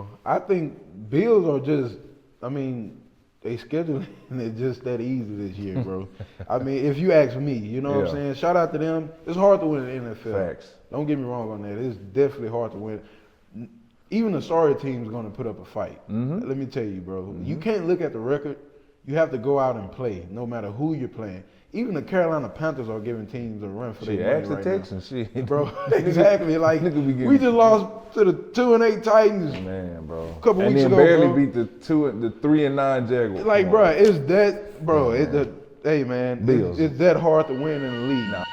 bro. I think Bills are just, they scheduling it just that easy this year, bro. I mean, if you ask me, you know what I'm saying? Shout out to them. It's hard to win in the NFL. Facts. Don't get me wrong on that. It's definitely hard to win. Even the sorry team is going to put up a fight. Let me tell you, bro. You can't look at the record. You have to go out and play, no matter who you're playing. Even the Carolina Panthers are giving teams a run for their money ask the right Texans, now. Bro, exactly. Like, we just lost to the 2-8 Titans. Man, bro. A couple weeks ago, and then barely bro. beat the 3-9 Jaguars. Like, bro, it's that, bro. Hey, man, Bills. It's that hard to win in the league. Nah.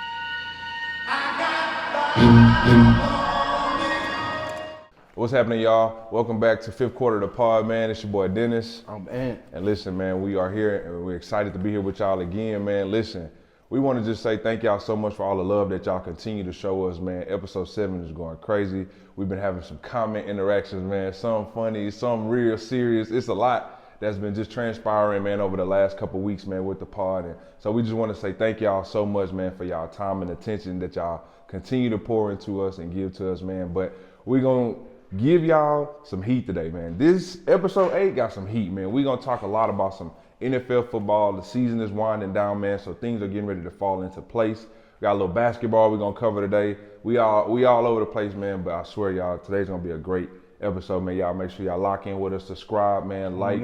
What's happening, y'all? Welcome back to Fifth Quarter of the Pod, man. It's your boy Dennis. I'm Ant. And listen, man, we are here and we're excited to be here with y'all again, man. Listen, we want to just say thank y'all so much for all the love that y'all continue to show us, man. Episode 7 is going crazy. We've been having some comment interactions, man. Some funny, some real serious. It's a lot that's been just transpiring, man, over the last couple weeks, man, with the pod. And so we just want to say thank y'all so much, man, for y'all time and attention that y'all continue to pour into us and give to us, man. But we're going to give y'all some heat today, man. This episode 8 got some heat, man. We're gonna talk a lot about some NFL football. The season is winding down, man, so things are getting ready to fall into place. We got a little basketball we're gonna cover today. We all over the place, man, but I swear, y'all, today's gonna be a great episode, man. Y'all make sure y'all lock in with us, subscribe, man, like,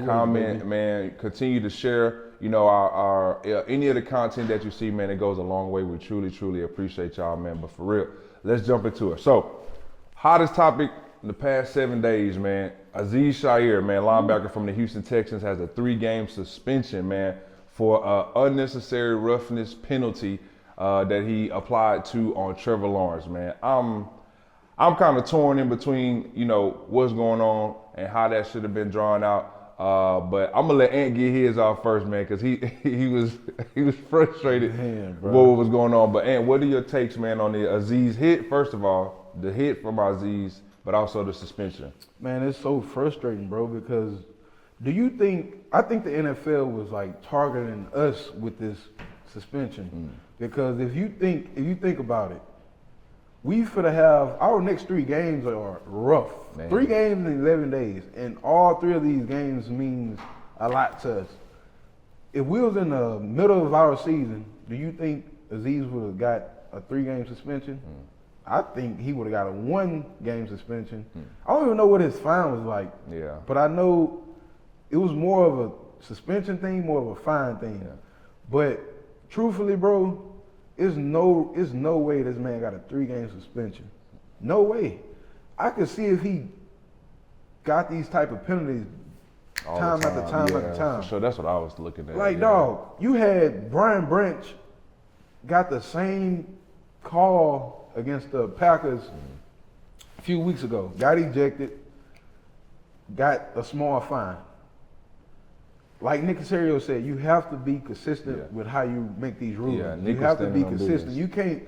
comment, man, continue to share, you know, our any of the content that you see, man. It goes a long way. We truly appreciate y'all, man. But for real, let's jump into it. So, hottest topic in the past 7 days, man. Aziz Shair, man, linebacker from the Houston Texans, has a 3-game suspension, man, for unnecessary roughness penalty that he applied to on Trevor Lawrence, man. I'm kind of torn in between, you know, what's going on and how that should have been drawn out. But I'm gonna let Ant get his off first, man, because he was frustrated with what was going on. But Ant, what are your takes, man, on the Aziz hit? First of all, the hit from Aziz, but also the suspension. Man, it's so frustrating, bro, because I think the NFL was like targeting us with this suspension. Because if you think about it, we finna have our next 3 games are rough. Man. 3 games in 11 days, and all 3 of these games means a lot to us. If we was in the middle of our season, do you think Aziz would have got a 3-game suspension? I think he would have got a 1-game suspension. I don't even know what his fine was like. Yeah. But I know it was more of a suspension thing, more of a fine thing. Yeah. But truthfully, bro, it's no way this man got a 3-game suspension. No way. I could see if he got these type of penalties time after time. So that's what I was looking at. Like, dog, you had Brian Branch got the same call against the Packers a few weeks ago. Got ejected, got a small fine. Like Nick Caserio said, you have to be consistent with how you make these rules. Yeah, you have to be consistent. You can't,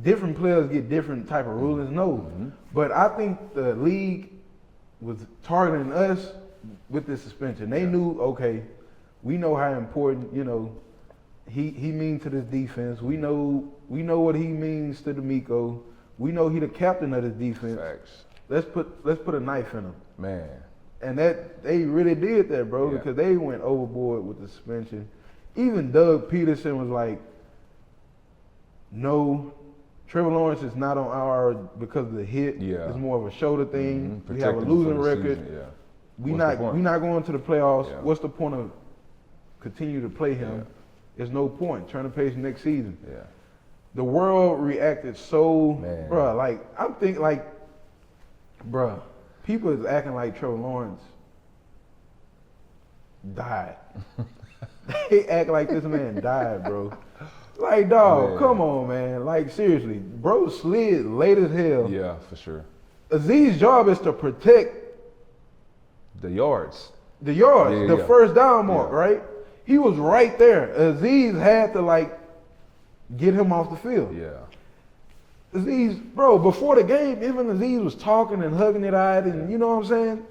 different players get different type of rulings, no. But I think the league was targeting us with this suspension. They knew, okay, we know how important, you know, he means to this defense. We know what he means to D'Amico. We know he the captain of this defense. Facts. Let's put a knife in him. Man. And that they really did that, bro, because they went overboard with the suspension. Even Doug Peterson was like, no, Trevor Lawrence is not on our because of the hit. Yeah. It's more of a shoulder thing. We have a losing record. We're not going to the playoffs. Yeah. What's the point of continue to play him? Yeah. There's no point. Turn the page next season. Yeah. The world reacted so, bruh, like, I'm thinking, like, bruh, people is acting like Trevor Lawrence died. They act like this man died, bro. Like, dog, come on, man. Like, seriously, bro slid late as hell. Yeah, for sure. Aziz's job is to protect the yards. The first down mark, right? He was right there. Aziz had to, like, get him off the field. Yeah. Aziz, bro, before the game, even Aziz was talking and hugging it out, and you know what I'm saying?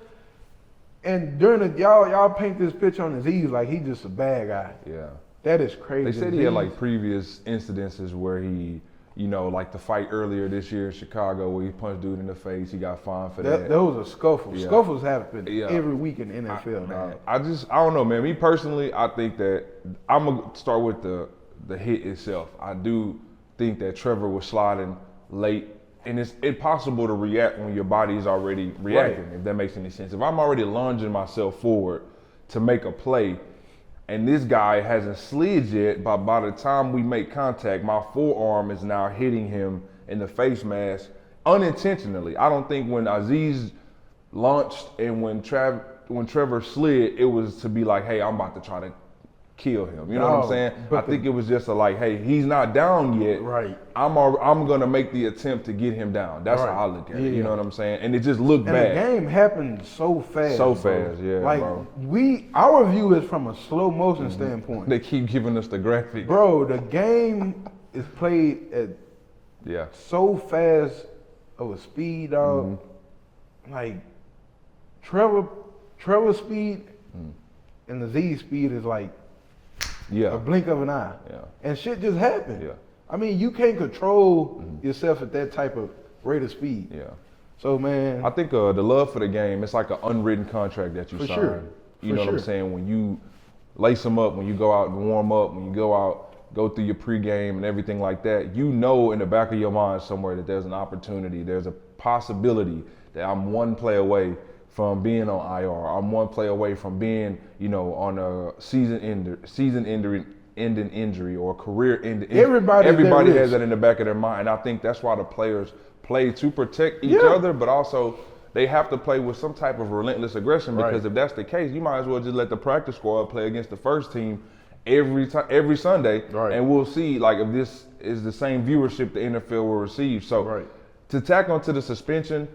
And during the, y'all paint this picture on Aziz like he just a bad guy. Yeah. That is crazy. They said he had like previous incidences where he, You know, like the fight earlier this year in Chicago where he punched dude in the face. He got fined for That was a scuffle. Yeah. Scuffles happen Yeah. every week in the NFL, Man, dog. I don't know, man. Me personally, I think that I'm gonna start with the hit itself. I do think that Trevor was sliding late, and it's possible to react when your body is already reacting. Right. If that makes any sense. If I'm already lunging myself forward to make a play, and this guy hasn't slid yet, but by the time we make contact, my forearm is now hitting him in the face mask unintentionally. I don't think when Aziz launched and when Trevor slid, it was to be like, hey, I'm about to try to kill him. You know what I'm saying? I think it was just a like, hey, he's not down yet. Right. I'm gonna make the attempt to get him down. That's how I look at it. You know what I'm saying? And it just looked bad. And the game happened so fast. So bro. fast, yeah, Like bro. our view is from a slow motion standpoint. They keep giving us the graphic. Bro, the game is played at so fast of a speed, dog. Like Trevor's speed and the Z speed is like a blink of an eye. Yeah. And shit just happened. Yeah. I mean, you can't control yourself at that type of rate of speed. Yeah. So, man. I think the love for the game, it's like an unwritten contract that you For sign. sure. You know what I'm saying? When you lace them up, when you go out and warm up, when you go through your pregame and everything like that, you know in the back of your mind somewhere that there's an opportunity, there's a possibility that I'm one play away from being on IR. I'm one play away from being, you know, on a season-ending injury or career-ending injury. Everybody has that in the back of their mind. And I think that's why the players play to protect each other, but also they have to play with some type of relentless aggression because if that's the case, you might as well just let the practice squad play against the first team every Sunday, and we'll see like if this is the same viewership the NFL will receive. So to tack onto the suspension,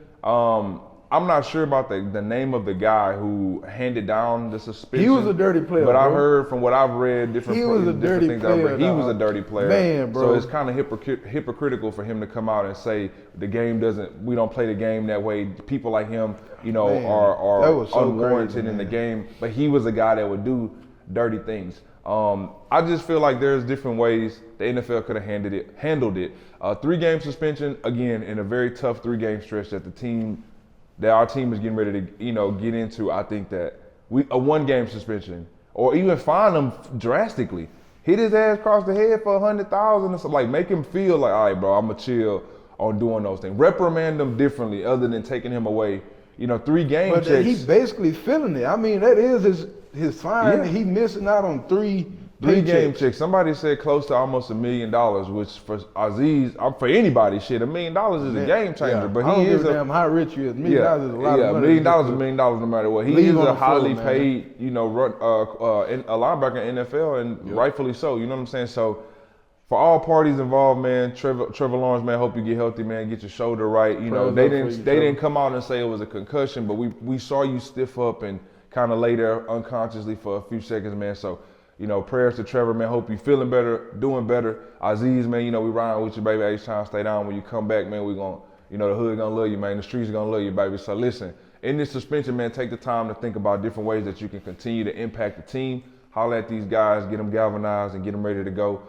I'm not sure about the name of the guy who handed down the suspension. He was a dirty player, but I bro. heard from what I've read, different things I've read, he was a dirty player. Man, bro. So it's kind of hypocritical for him to come out and say we don't play the game that way. People like him, you know, are unwarranted in the game. But he was a guy that would do dirty things. I just feel like there's different ways the NFL could have handled it. 3-game suspension, again, in a very tough 3-game stretch that our team is getting ready to, you know, get into. I think that a 1-game suspension, or even fine him drastically, hit his ass across the head for $100,000 or something. Like make him feel like, all right, bro, I'm gonna chill on doing those things. Reprimand him differently, other than taking him away. You know, 3-game checks. But he's basically feeling it. I mean, that is his fine. Yeah. He missing out on 3 game checks. Somebody said close to almost $1 million, which for Aziz, for anybody, shit, $1 million is a game changer. But I don't he is give a damn how rich you is. $1 million is a lot of money. $1 million is $1 million no matter what. He is a highly paid, you know, a linebacker in NFL, and rightfully so. You know what I'm saying? So for all parties involved, man, Trevor Lawrence, man, hope you get healthy, man, get your shoulder right. You know, they didn't come out and say it was a concussion, but we saw you stiff up and kind of lay there unconsciously for a few seconds, man. So, you know, prayers to Trevor, man. Hope you feeling better, doing better. Aziz, man, you know, we riding with you, baby. H-Town, stay down. When you come back, man, we gonna, you know, the hood gonna love you, man. The streets gonna love you, baby. So listen, in this suspension, man, take the time to think about different ways that you can continue to impact the team. Holler at these guys, get them galvanized and get them ready to go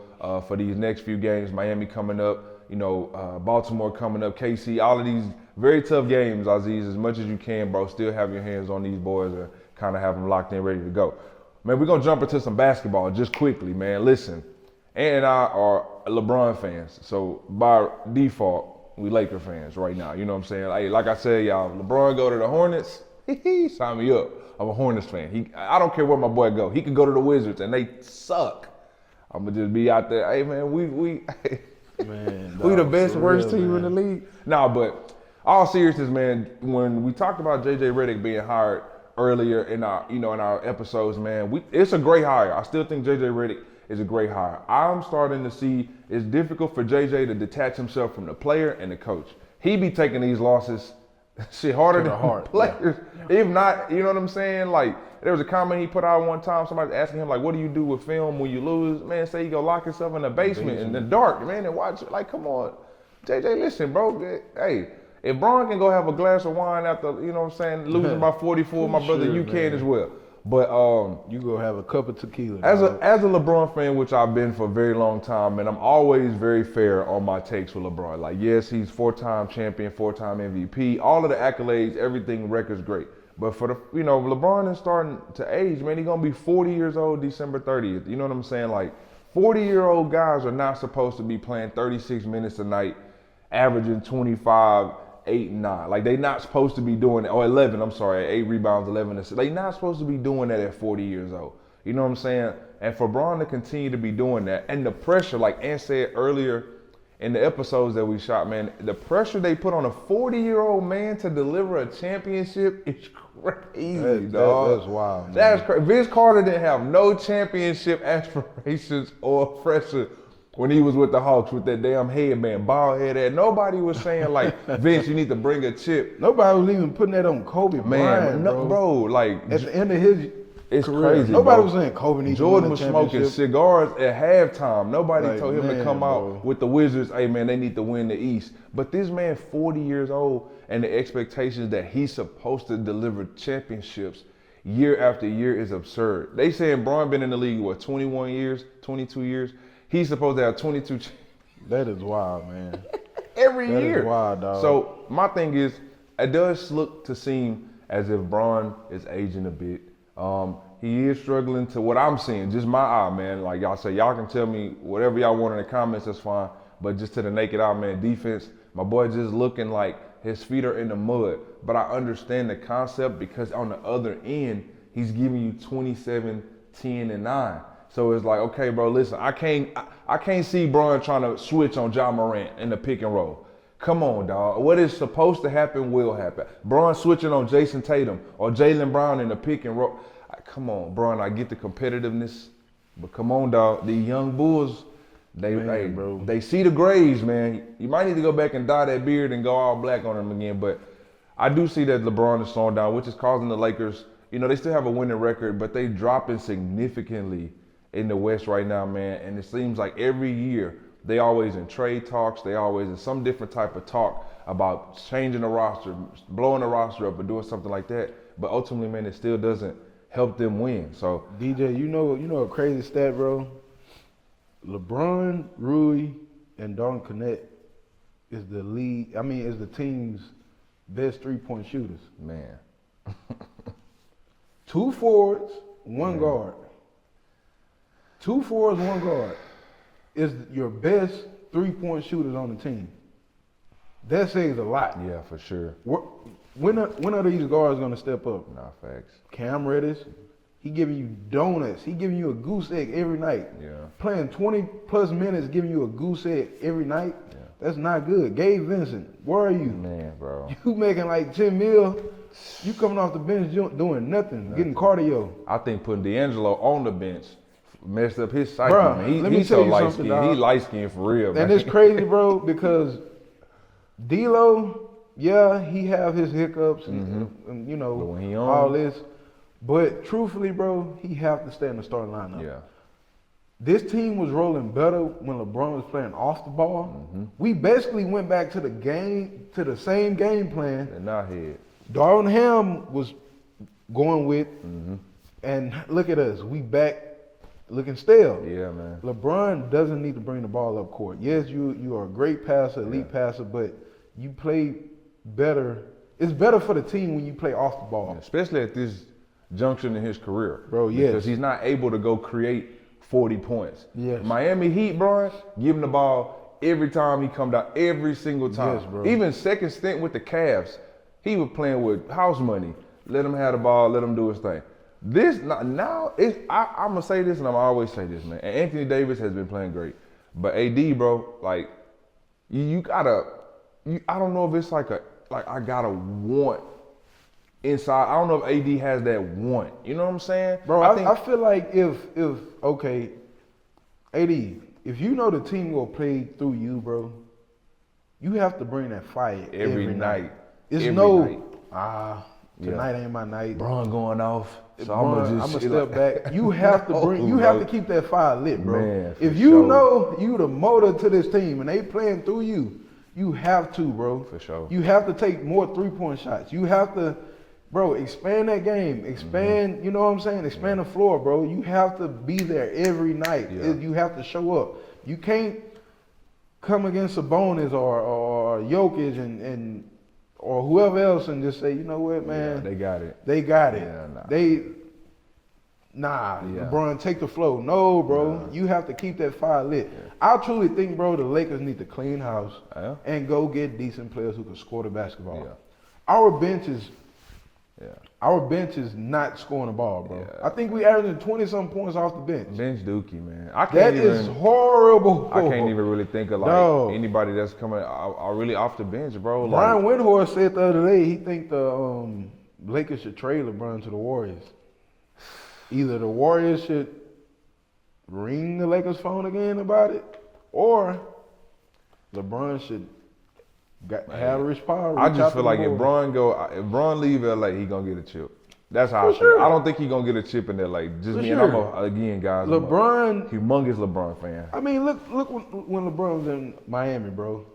for these next few games. Miami coming up, you know, Baltimore coming up, KC, all of these very tough games, Aziz. As much as you can, bro, still have your hands on these boys and kind of have them locked in, ready to go. Man, we're going to jump into some basketball just quickly, man. Listen, Ant and I are LeBron fans. So by default, we Laker fans right now. You know what I'm saying? Like I said, y'all, LeBron go to the Hornets, sign me up. I'm a Hornets fan. I don't care where my boy go. He can go to the Wizards, and they suck. I'm going to just be out there. Hey, man, we the best, worst team in the league. Nah, but all seriousness, man, when we talked about J.J. Redick being hired earlier in our episodes, man, it's a great hire. I still think J.J. Redick is a great hire. I'm starting to see it's difficult for J.J. to detach himself from the player and the coach. He be taking these losses shit harder than the players. Yeah. If not, you know what I'm saying? Like, there was a comment he put out one time, somebody asking him, like, what do you do with film when you lose? Man, say you go lock yourself in the basement in the dark, man, and watch it. Like, come on. J.J., listen, bro. Hey, if Braun can go have a glass of wine after, you know what I'm saying, losing by 44, my brother, you can as well. But You go have a cup of tequila. as dog. a LeBron fan, which I've been for a very long time, and I'm always very fair on my takes with LeBron. Like, yes, he's 4-time champion, 4-time MVP, all of the accolades, everything, records great. But for the, LeBron is starting to age, man. He's gonna be 40 years old December 30th. You know what I'm saying? Like, 40-year-old guys are not supposed to be playing 36 minutes a night, averaging 25, 8, and 9. Like, they not supposed to be doing it. Or 11, I'm sorry, 8 rebounds, 11 assists. They not supposed to be doing that at 40 years old. You know what I'm saying? And for Bron to continue to be doing that, and the pressure, like Ant said earlier in the episodes that we shot, man, the pressure they put on a 40-year-old man to deliver a championship is crazy, dog. That's wild, man. That's crazy. Vince Carter didn't have no championship aspirations or pressure when he was with the Hawks with that damn headband, bald head. Nobody was saying like, Vince, you need to bring a chip. Nobody was even putting that on Kobe Bryant, bro. Like, at the end of his it's career, crazy. nobody bro. was saying Kobe needs Jordan to win was a smoking championship. cigars at halftime. Nobody Like, told him to man, come out bro. with the Wizards. Hey man, they need to win the East. But this man, 40 years old, and the expectations that he's supposed to deliver championships year after year is absurd. They saying Bron been in the league, 21 years, 22 years. He's supposed to have 22 That is wild, man. every That year. is wild, dog. So my thing is, it does look to seem as if Bron is aging a bit. He is struggling to what I'm seeing, just my eye, man. Like y'all say, y'all can tell me whatever y'all want in the comments, that's fine. But just to the naked eye, man, defense, my boy just looking like his feet are in the mud. But I understand the concept because on the other end, he's giving you 27, 10, and 9. So it's like, okay, bro, listen, I can't see Bron trying to switch on Ja Morant in the pick and roll. Come on, dog. What is supposed to happen will happen. Bron switching on Jason Tatum or Jaylen Brown in the pick and roll. Come on, Bron, I get the competitiveness, but come on, dog. These young Bulls, they see the grays, man. You might need to go back and dye that beard and go all black on them again, but I do see that LeBron is slowing down, which is causing the Lakers, they still have a winning record, but they dropping significantly in the West right now, man. And it seems like every year they always in trade talks, they always in some different type of talk about changing the roster, blowing the roster up or doing something like that. But ultimately, man, it still doesn't help them win. So DJ, you know a crazy stat, bro? LeBron, Rui, and Don Connett is the team's best three-point shooters. Man. 2 forwards, 1 guard. 2 forwards, 1 guard is your best three-point shooters on the team. That says a lot. Yeah, for sure. When are these guards going to step up? Nah, facts. Cam Reddish, he giving you donuts. He giving you a goose egg every night. Yeah. Playing 20-plus minutes, giving you a goose egg every night. Yeah. That's not good. Gabe Vincent, where are you? Man, bro. You making like 10 mil. You coming off the bench doing nothing, getting cardio. I think putting D'Angelo on the bench messed up his psyche, Bruh, man. let me He's tell so you light something, skinned. dog. He light skinned for real, man. And it's crazy, bro, because D'Lo, yeah, he have his hiccups and But when he on, all this. But truthfully, bro, he have to stay in the starting lineup. Yeah. This team was rolling better when LeBron was playing off the ball. We basically went back to the same game plan. And not head. Darvin Ham was going with, and look at us, we back looking stale. Yeah, man. LeBron doesn't need to bring the ball up court. Yes, you are a great passer, elite passer, but you play better. It's better for the team when you play off the ball. Especially at this junction in his career. Bro, yes. Because he's not able to go create 40 points. Yes. Miami Heat, bro, give him the ball every time he come down, every single time. Yes, bro. Even second stint with the Cavs, he was playing with house money. Let him have the ball, let him do his thing. This, now, I'm going to say this, and I'm always say this, man. And Anthony Davis has been playing great. But AD, bro, like, you gotta, I don't know if it's like I gotta want inside. I don't know if AD has that want. You know what I'm saying? Bro, I feel like if okay, AD, if you know the team will play through you, bro, you have to bring that fire every night. It's Every no night. tonight ain't my night. Bron going off. So I'm gonna step back. You have to bring. You have to keep that fire lit, bro. Man, if for you sure. know you the motor to this team and they playing through you, you have to, bro. For sure. You have to take more 3-point shots. You have to bro, expand that game. Expand, you know what I'm saying? Expand the floor, bro. You have to be there every night. Yeah. You have to show up. You can't come against Sabonis or Jokic and or whoever else and just say, you know what, man? Yeah, they got it. They got it. Yeah, nah. Yeah. LeBron, take the flow. No, bro. Nah. You have to keep that fire lit. Yeah. I truly think, bro, the Lakers need to clean house Yeah. and go get decent players who can score the basketball. Yeah. Our bench is Yeah. Our bench is not scoring the ball, bro. Yeah. I think we averaging 20-some points off the bench. Bench Dookie, man. I can't That even, is horrible. I can't even really think of like No. anybody that's coming are really off the bench, bro. Brian Like, Windhorst said the other day he think the Lakers should trade LeBron to the Warriors. Either the Warriors should ring the Lakers phone again about it, or LeBron should have Rich Paul. I reach out just to feel the like if Warriors. Bron leave LA, he gonna get a chip. That's how I For feel. sure. I don't think he gonna get a chip in LA. Just For me sure. and again, guys. I'm a LeBron, humongous LeBron fan. I mean, look when LeBron was in Miami, bro.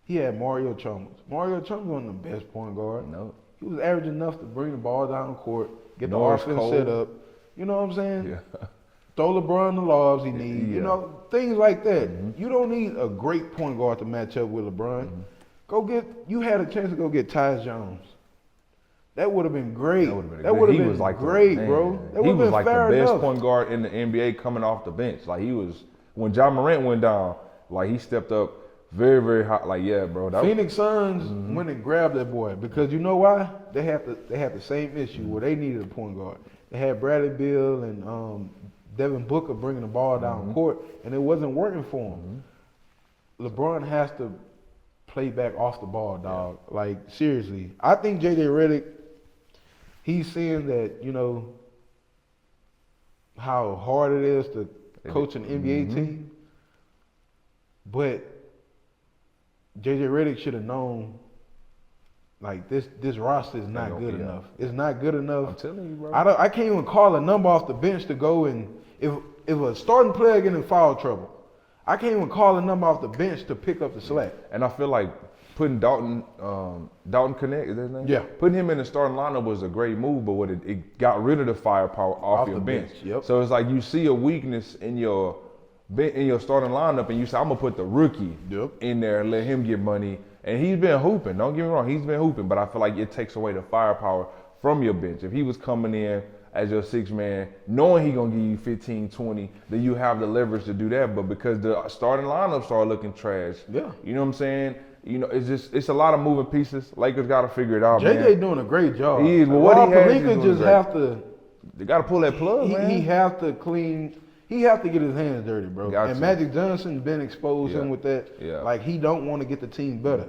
He had Mario Chalmers. Mario Chalmers wasn't the best point guard. No. He was average enough to bring the ball down the court, get Norris the offense Cole. set up. You know what I'm saying? Yeah. Throw LeBron the lobs he needs. Yeah. You know, things like that. You don't need a great point guard to match up with LeBron. You had a chance to go get Tyus Jones. That would have been great. That would have been great, bro. That He would was have like been the fair best enough. point guard in the NBA coming off the bench. Like he was when Ja Morant went down. Like he stepped up very, very hot. Like yeah, bro. That Phoenix Suns went and grabbed that boy because you know why? They had the same issue where they needed a point guard. They had Bradley Beal and Devin Booker bringing the ball down court, and it wasn't working for him. LeBron has to play back off the ball, dog. Like seriously, I think JJ Redick, he's seeing that how hard it is to coach an NBA team, but JJ Redick should have known. Like this roster is not good enough. It's not good enough. I'm telling you, bro. I can't even call a number off the bench to go and if a starting player get in foul trouble, I can't even call a number off the bench to pick up the slack. And I feel like putting Dalton Connect, is that his name? Yeah. Putting him in the starting lineup was a great move, but what it got rid of the firepower off your the bench. Yep. So it's like you see a weakness in your starting lineup, and you say, I'm gonna put the rookie in there and let him get money. And he's been hooping. Don't get me wrong, he's been hooping, but I feel like it takes away the firepower from your bench. If he was coming in as your sixth man, knowing he gonna give you 15, 20, then you have the leverage to do that. But because the starting lineup started looking trash, you know what I'm saying? It's a lot of moving pieces. Lakers got to figure it out, man. JJ doing a great job. He is. Well, what he has, he's doing just great. have to. They got to pull that plug, man. He have to clean. He have to get his hands dirty, bro. Got and to. Magic Johnson's been exposed him with that. Yeah. Like he don't want to get the team better.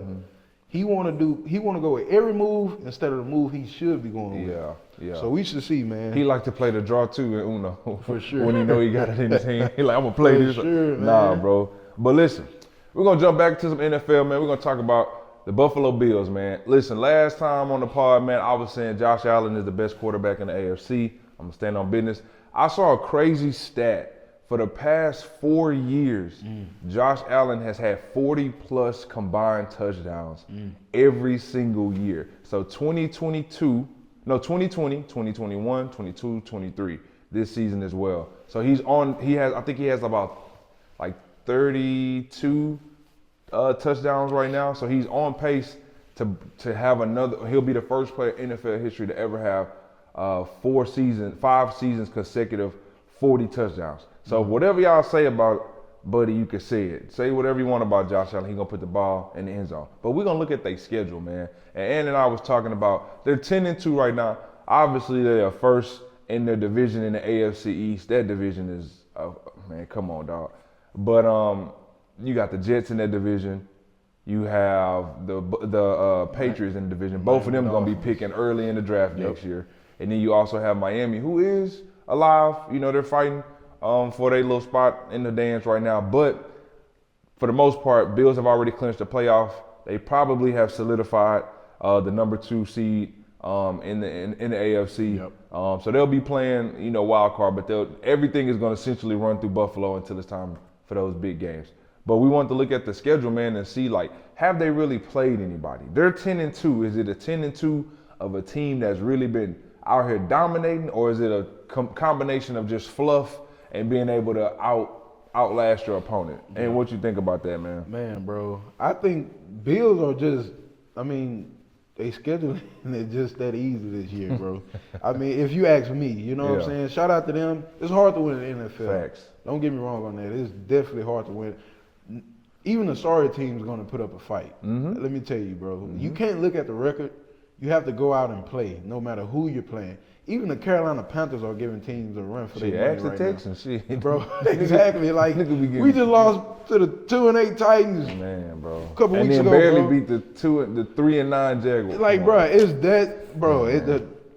He want to go with every move instead of the move he should be going with. Yeah. So we should see, man. He like to play the draw too in Uno. For sure. When he know he got it in his hand. He like, I'm going to play For this. sure, Nah, man. bro. But listen, we're going to jump back to some NFL, man. We're going to talk about the Buffalo Bills, man. Listen, last time on the pod, man, I was saying Josh Allen is the best quarterback in the AFC. I'm going to stand on business. I saw a crazy stat. For the past 4 years, Josh Allen has had 40-plus combined touchdowns every single year. So 2020, 2021, 22, 23, this season as well. So I think he has about like 32 touchdowns right now. So he's on pace to have he'll be the first player in NFL history to ever have 5 seasons consecutive 40 touchdowns. So whatever y'all say about Buddy, you can say it. Say whatever you want about Josh Allen. He's going to put the ball in the end zone. But we're going to look at their schedule, man. And Ann and I was talking about, they're 10-2 right now. Obviously, they are first in their division in the AFC East. That division is, man, come on, dog. But you got the Jets in that division. You have the Patriots in the division. Both of them going to be picking early in the draft next year. And then you also have Miami, who is alive. They're fighting for their little spot in the dance right now. But for the most part, Bills have already clinched the playoff. They probably have solidified the number 2 seed in the AFC. Yep. So they'll be playing, wild card, but everything is going to essentially run through Buffalo until it's time for those big games. But we want to look at the schedule, man, and see, have they really played anybody? They're 10-2. Is it a 10-2 of a team that's really been out here dominating, or is it a combination of just fluff and being able to outlast your opponent? And what you think about that, man? Man, bro, I think Bills are just, I mean, they scheduling it just that easy this year, bro. I mean, if you ask me, you know what I'm saying? Shout out to them. It's hard to win in the NFL. Facts. Don't get me wrong on that. It's definitely hard to win. Even a sorry team's going to put up a fight. Let me tell you, bro. You can't look at the record. You have to go out and play, no matter who you're playing. Even the Carolina Panthers are giving teams a run for their money ask the right Texans, now. Bro, exactly. Like, we just lost to the 2-8 Titans. Man, bro. A couple weeks ago, barely bro. beat the 3-9 Jaguars. Like, bro, it's that, bro.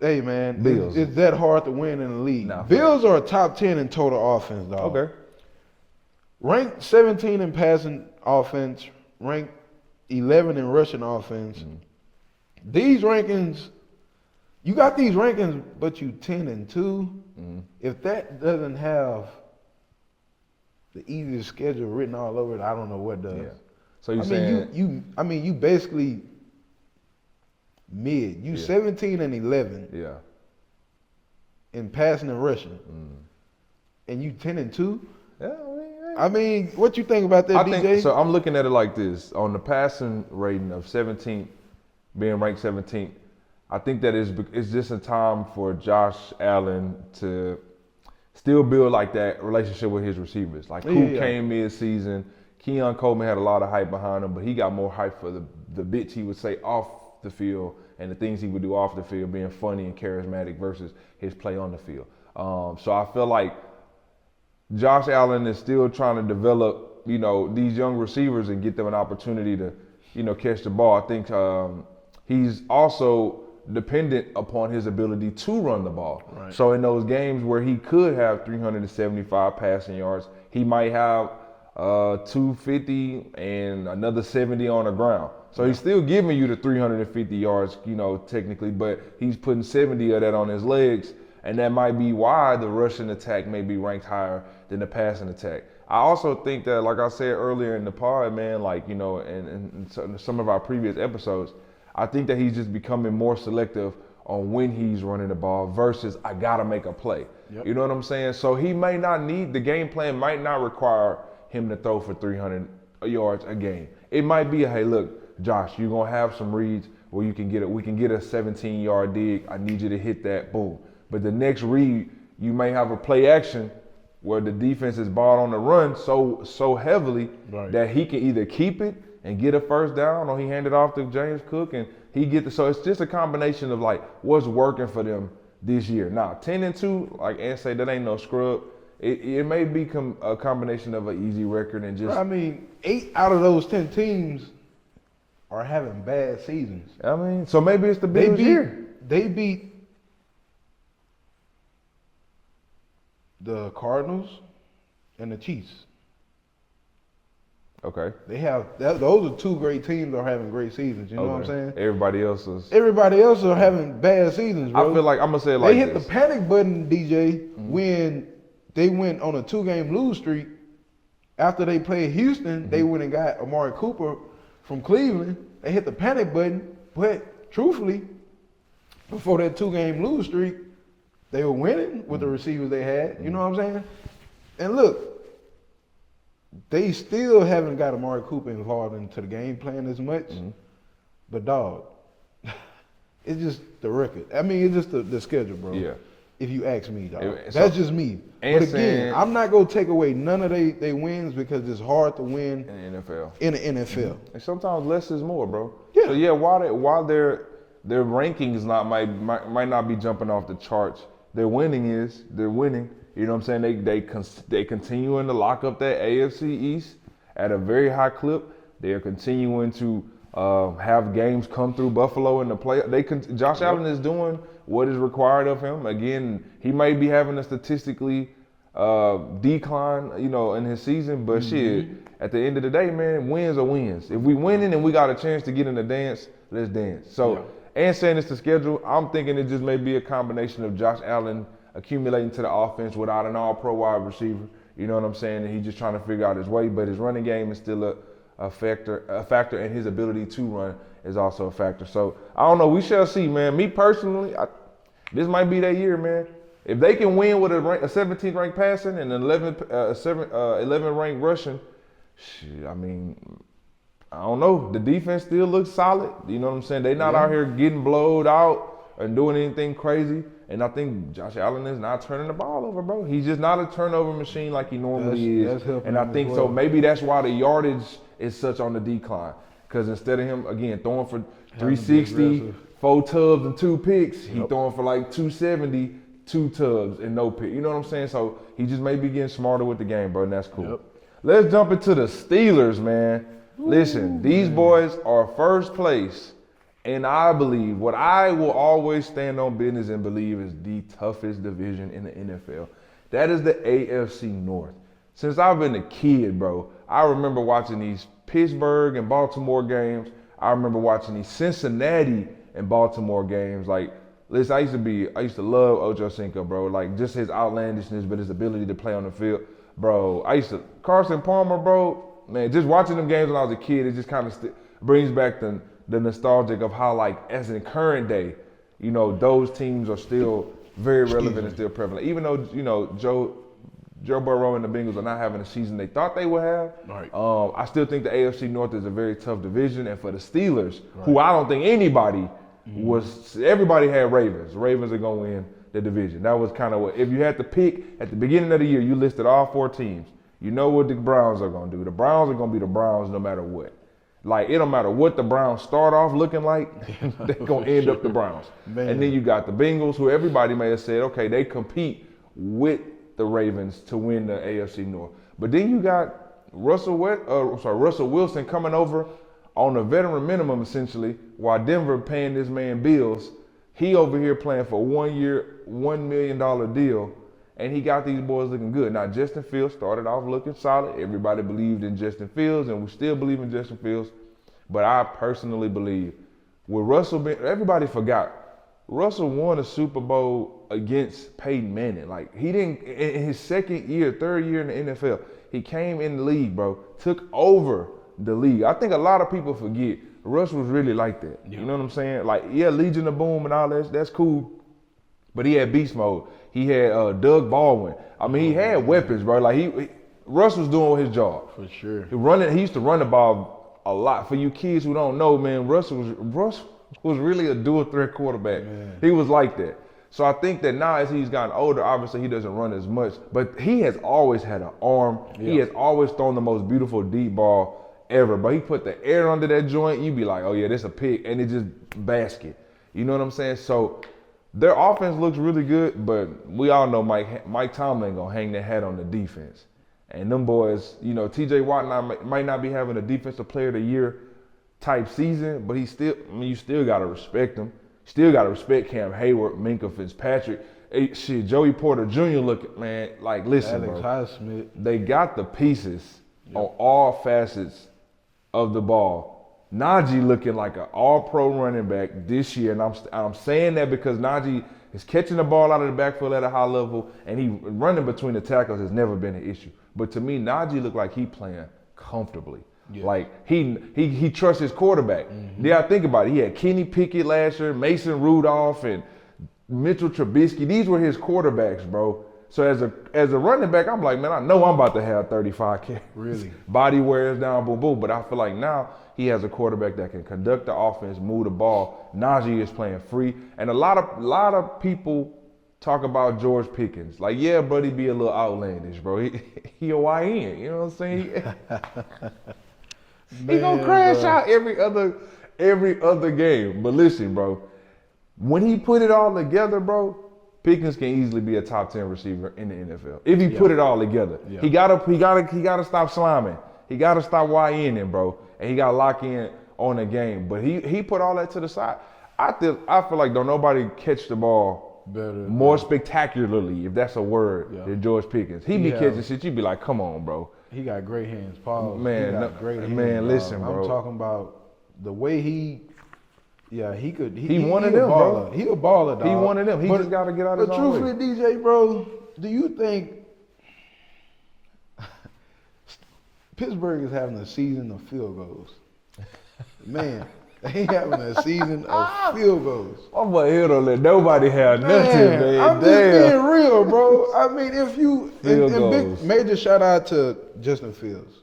Hey, man, Bills. It's that hard to win in the league. Nah, Bills are a top 10 in total offense, dog. Okay. Ranked 17 in passing offense, ranked 11 in rushing offense. These rankings, you got these rankings, but you 10-2. If that doesn't have the easiest schedule written all over it, I don't know what does. Yeah. So you're saying you basically mid. You 17-11 yeah. in passing and rushing, and you 10-2. Yeah, I mean, what you think about that, I DJ? think so. I'm looking at it like this: on the passing rating of 17th, being ranked 17th, I think that it's just a time for Josh Allen to still build like that relationship with his receivers. Like, Coop came mid-season. Keon Coleman had a lot of hype behind him, but he got more hype for the bits he would say off the field and the things he would do off the field, being funny and charismatic versus his play on the field. So I feel like Josh Allen is still trying to develop, these young receivers and get them an opportunity to, catch the ball. I think he's also dependent upon his ability to run the ball. Right. So in those games where he could have 375 passing yards, he might have 250 and another 70 on the ground. So he's still giving you the 350 yards, technically, but he's putting 70 of that on his legs. And that might be why the rushing attack may be ranked higher than the passing attack. I also think that, like I said earlier in the pod, man, in some of our previous episodes, I think that he's just becoming more selective on when he's running the ball versus I gotta make a play. Yep. You know what I'm saying? So he may not the game plan might not require him to throw for 300 yards a game. It might be, hey, look, Josh, you're gonna have some reads where we can get a 17-yard dig. I need you to hit that, boom. But the next read, you may have a play action where the defense is ball on the run so heavily that he can either keep it and get a first down, or he hand it off to James Cook and so it's just a combination of like what's working for them this year. Now 10-2, like Ant say, that ain't no scrub. It may be a combination of an easy record and just. I mean, 8 out of those 10 teams are having bad seasons. I mean, so maybe it's the Bills year. They beat the Cardinals and the Chiefs. Okay. They have those are two great teams that are having great seasons. You know what I'm saying? Everybody else are having bad seasons, bro. I feel like I'm gonna say it like they hit the panic button, DJ, when they went on a 2-game lose streak. After they played Houston, they went and got Amari Cooper from Cleveland. They hit the panic button, but truthfully, before that 2-game lose streak, they were winning with the receivers they had. You know what I'm saying? And look, they still haven't got Amari Cooper involved into the game plan as much. But, dog, it's just the record. I mean, it's just the schedule, bro. Yeah. If you ask me, dog. That's just me. And but again, I'm not going to take away none of they wins because it's hard to win in the NFL. In the NFL. And sometimes less is more, bro. Yeah. So, yeah, while their rankings might not be jumping off the charts, they're winning. You know what I'm saying? They continuing to lock up that AFC East at a very high clip. They are continuing to have games come through Buffalo in the play. Josh Allen is doing what is required of him. Again, he may be having a statistically decline, in his season, but shit, at the end of the day, man, wins are wins. If we winning and we got a chance to get in the dance, let's dance. So, and saying it's the schedule, I'm thinking it just may be a combination of Josh Allen accumulating to the offense without an all-pro wide receiver. You know what I'm saying? And he's just trying to figure out his way, but his running game is still a factor in his ability to run. is also a factor. So I don't know. We shall see, man. Me personally, this might be that year, man. If they can win with a 17th ranked passing and an 11 ranked rushing, shit, I mean, I don't know. The defense still looks solid. You know what I'm saying? They not out here getting blowed out and doing anything crazy. And I think Josh Allen is not turning the ball over, bro. He's just not a turnover machine like he normally is. And I think so. Maybe that's why the yardage is such on the decline. Because instead of him, again, throwing for 360, 4 tubs and 2 picks, he throwing for like 270, 2 tubs and no pick. You know what I'm saying? So he just may be getting smarter with the game, bro, and that's cool. Let's jump into the Steelers, man. Listen, these boys are first place, and I believe what I will always stand on business and believe is the toughest division in the NFL. That is the AFC North. Since I've been a kid, bro, I remember watching these Pittsburgh and Baltimore games. I remember watching these Cincinnati and Baltimore games. Like, listen, I used to love Ocho Cinco, bro. Like, just his outlandishness, but his ability to play on the field. Bro, Carson Palmer, bro, man, just watching them games when I was a kid, it just kind of brings back the nostalgic of how, like, as in current day, you know, those teams are still very relevant and still prevalent. Even though, you know, Joe Burrow and the Bengals are not having the season they thought they would have. Right. I still think the AFC North is a very tough division. And for the Steelers, who I don't think anybody everybody had Ravens. Ravens are going to win the division. That was kind of what, if you had to pick at the beginning of the year, you listed all 4 teams. You know what the Browns are going to do. The Browns are going to be the Browns no matter what. Like, it don't matter what the Browns start off looking like, they're going to end up the Browns. Man. And then you got the Bengals, who everybody may have said, okay, they compete with the Ravens to win the AFC North. But then you got Russell Wilson coming over on a veteran minimum, essentially, while Denver paying this man bills. He over here playing for 1 year, $1 million deal, and he got these boys looking good. Now, Justin Fields started off looking solid. Everybody believed in Justin Fields, and we still believe in Justin Fields. But I personally believe with Russell, everybody forgot, Russell won a Super Bowl against Peyton Manning. Like, he didn't, in his third year in the NFL, he came in the league, bro, took over the league. I think a lot of people forget Russ was really like that. Yeah. You know what I'm saying? Like, yeah, Legion of Boom and all that, that's cool. But he had beast mode. He had Doug Baldwin. I mean, he had weapons, bro. Like, Russ was doing his job. For sure. He used to run the ball a lot. For you kids who don't know, man, Russ was really a dual threat quarterback. Man. He was like that. So I think that now as he's gotten older, obviously he doesn't run as much, but he has always had an arm. Yeah. He has always thrown the most beautiful deep ball ever. But he put the air under that joint, you be like, oh yeah, this a pick, and it just basket. You know what I'm saying? So their offense looks really good, but we all know Mike Tomlin gonna hang that hat on the defense. And them boys, you know, TJ Watt might not be having a defensive player of the year type season, but you still gotta respect him. Still gotta respect Cam Hayward, Minka Fitzpatrick. Hey, shit, Joey Porter Jr. looking, man, like, listen, Alex Highsmith. They got the pieces on all facets of the ball. Najee looking like an all-pro running back this year, and I'm saying that because Najee is catching the ball out of the backfield at a high level, and he running between the tackles has never been an issue. But to me, Najee looked like he playing comfortably. Yeah. Like, he trusts his quarterback. Mm-hmm. Yeah, think about it. He had Kenny Pickett last year, Mason Rudolph, and Mitchell Trubisky. These were his quarterbacks, bro. So as a running back, I'm like, man, I know I'm about to have 35 carries. Really? Body wears down, boom, boom. But I feel like now he has a quarterback that can conduct the offense, move the ball. Najee is playing free. And a lot of people talk about George Pickens. Like, yeah, buddy, be a little outlandish, bro. He a YN, you know what I'm saying? He gonna crash out every other game. But listen, bro, when he put it all together, bro, Pickens can easily be a top 10 receiver in the NFL if he put it all together. Yeah. He gotta stop sliming. He gotta stop YNing, bro, and he gotta lock in on the game. But he put all that to the side. I feel like don't nobody catch the ball more spectacularly, if that's a word, than George Pickens. He be catching shit. You be like, come on, bro. He got great hands, Paul. Man, he got great hands. Man, listen, bro. I'm talking about the way he could. He one of them, bro. He a baller, dog. He one of them. He just got to get out of his own way. But truthfully, DJ, bro, do you think Pittsburgh is having a season of field goals? Man, They having a season of field goals. My boy here don't let nobody have nothing, man. I'm just being real, bro. I mean, if you Field and big goals. major shout out to Justin Fields.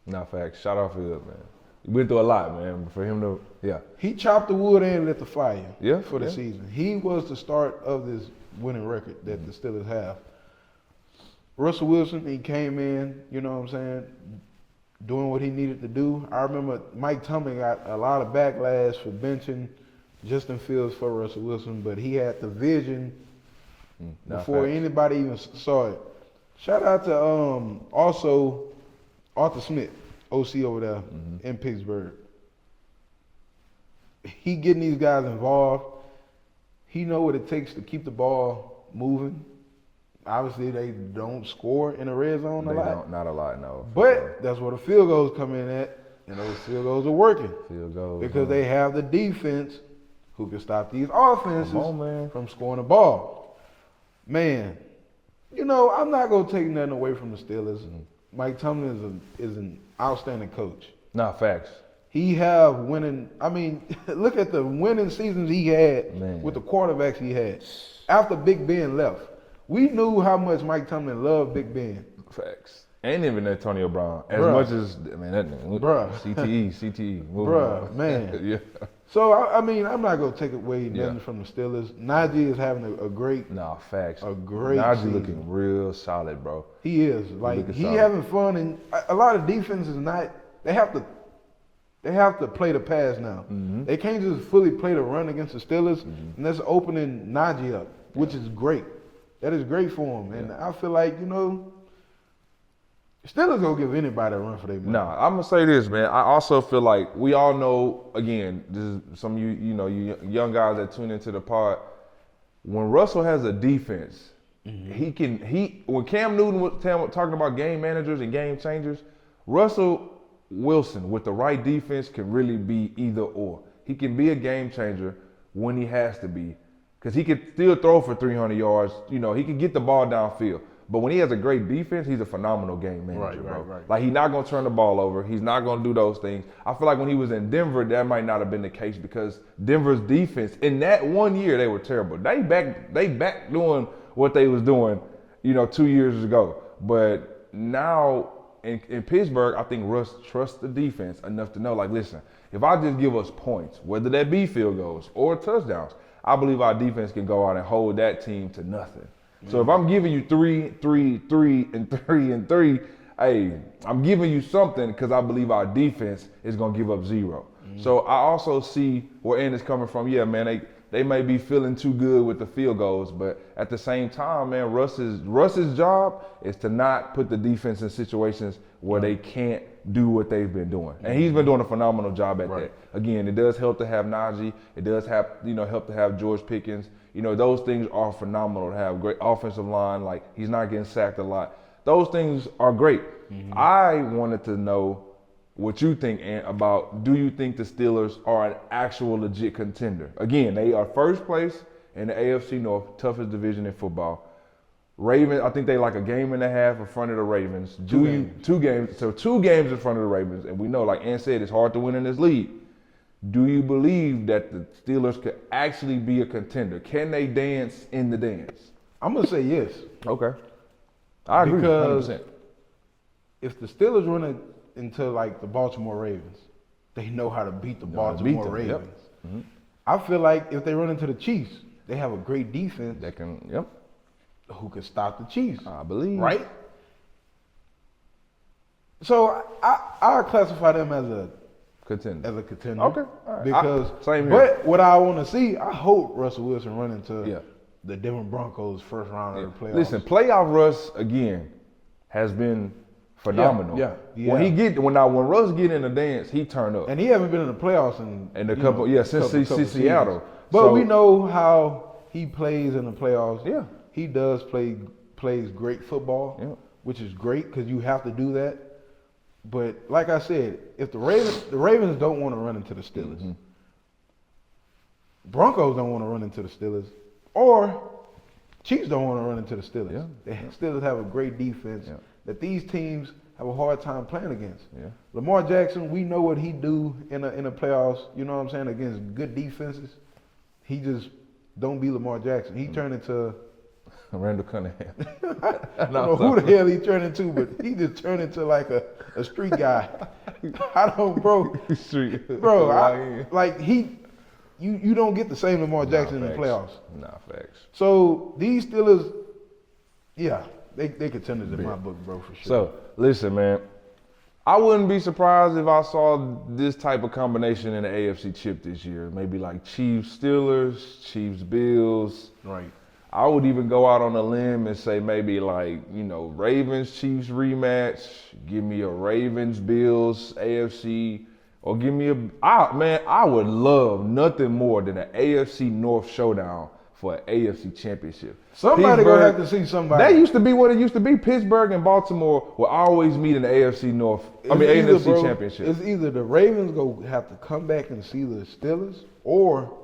Not facts. Shout out Fields, man. He went through a lot, man. For him to, yeah. He chopped the wood and lit the fire Yeah, for the yeah. season. He was the start of this winning record that the Steelers have. Russell Wilson, he came in, you know what I'm saying, doing what he needed to do. I remember Mike Tomlin got a lot of backlash for benching Justin Fields for Russell Wilson, but he had the vision before anybody even saw it. Shout out to also Arthur Smith, OC over there in Pittsburgh. He getting these guys involved. He know what it takes to keep the ball moving. Obviously, they don't score in the red zone a lot. Not a lot, no. But that's where the field goals come in at, and those field goals are working. Field goals. Because they have the defense who can stop these offenses Come on, man. from scoring the ball. Man, you know, I'm not going to take nothing away from the Steelers. Mike Tomlin is an outstanding coach. Not facts. He have winning, I mean, look at the winning seasons he had Man. with the quarterbacks he had. After Big Ben left, we knew how much Mike Tomlin loved Big Ben. Facts. And even Antonio Brown. As Bruh. much as, I mean, that nigga. Bruh. CTE. moving Bruh, on. man. Yeah. So, I mean, I'm not going to take away nothing Yeah. from the Steelers. Najee is having a great, Nah, facts. a great Najee season. looking real solid, bro. He is. Like, looking he solid. having fun, and a lot of defenses not, they have to play the pass now. They can't just fully play the run against the Steelers, and that's opening Najee up, which is great. That is great for him. And I feel like, you know, Steelers gonna give anybody a run for their money. Nah, I'm gonna say this, man. I also feel like we all know. Again, this is some of you, you know, you young guys that tune into the pod. When Russell has a defense, when Cam Newton was talking about game managers and game changers, Russell Wilson with the right defense can really be either or. He can be a game changer when he has to be, because he can still throw for 300 yards. You know, he can get the ball downfield. But when he has a great defense, he's a phenomenal game manager, bro. Right. Like, he's not going to turn the ball over. He's not going to do those things. I feel like when he was in Denver, that might not have been the case, because Denver's defense, in that 1 year, they were terrible. They back doing what they was doing, you know, 2 years ago. But now in Pittsburgh, I think Russ trusts the defense enough to know, like, listen, if I just give us points, whether that be field goals or touchdowns, I believe our defense can go out and hold that team to nothing. So if I'm giving you 3, 3, 3, and 3, and 3, hey, I'm giving you something because I believe our defense is going to give up 0. So I also see where Ann is coming from. Yeah, man, they may be feeling too good with the field goals, but at the same time, man, Russ's job is to not put the defense in situations where they can't do what they've been doing. And he's been doing a phenomenal job at that. Again, it does help to have Najee. It does have, help to have George Pickens. Those things are phenomenal to have. Great offensive line, like he's not getting sacked a lot. Those things are great. I wanted to know what you think, Ant, about, do you think the Steelers are an actual legit contender? Again, they are first place in the AFC North, toughest division in football. Ravens, I think they like a game and a half in front of the Ravens. 2 games. So 2 games in front of the Ravens. And we know, like Ant said, it's hard to win in this league. Do you believe that the Steelers could actually be a contender? Can they dance in the dance? I'm going to say yes. Okay. I agree, because 100%. If the Steelers run into like the Baltimore Ravens, they know how to beat the Baltimore Ravens. Yep. I feel like if they run into the Chiefs, they have a great defense That can, who can stop the Chiefs. I believe. Right? So I classify them as a Contender. contender. Okay. All right. Because same here. but what I want to see, I hope Russell Wilson run into Yeah. the Denver Broncos first round of the playoffs. Listen, playoff Russ again has been phenomenal. Yeah. When Russ get in the dance, he turn up. And he haven't been in the playoffs in a couple, since couple Seattle. seasons. But So- we know how he plays in the playoffs. Yeah. He does plays great football, which is great because you have to do that. But like I said, if the Ravens don't want to run into the Steelers, Broncos don't want to run into the Steelers, or Chiefs don't want to run into the Steelers. Yeah. The Steelers have a great defense that these teams have a hard time playing against. Yeah. Lamar Jackson, we know what he do in the playoffs. You know what I'm saying, against good defenses. He just don't be Lamar Jackson. He turned into Randall Cunningham. I don't know who the hell he turned into, but he just turned into like a street guy. I don't, bro. Street. Bro, you don't get the same Lamar Jackson in the playoffs. Nah, facts. So these Steelers, yeah, they contenders in my book, bro, for sure. So listen, man. I wouldn't be surprised if I saw this type of combination in the AFC chip this year. Maybe like Chiefs, Steelers, Chiefs, Bills. Right. I would even go out on a limb and say maybe like, Ravens, Chiefs rematch. Give me a Ravens, Bills, AFC. Or give me I would love nothing more than an AFC North showdown for an AFC championship. Somebody gonna have to see somebody. That used to be what it used to be. Pittsburgh and Baltimore will always meet in the AFC North. NFC championship. It's either the Ravens gonna have to come back and see the Steelers, or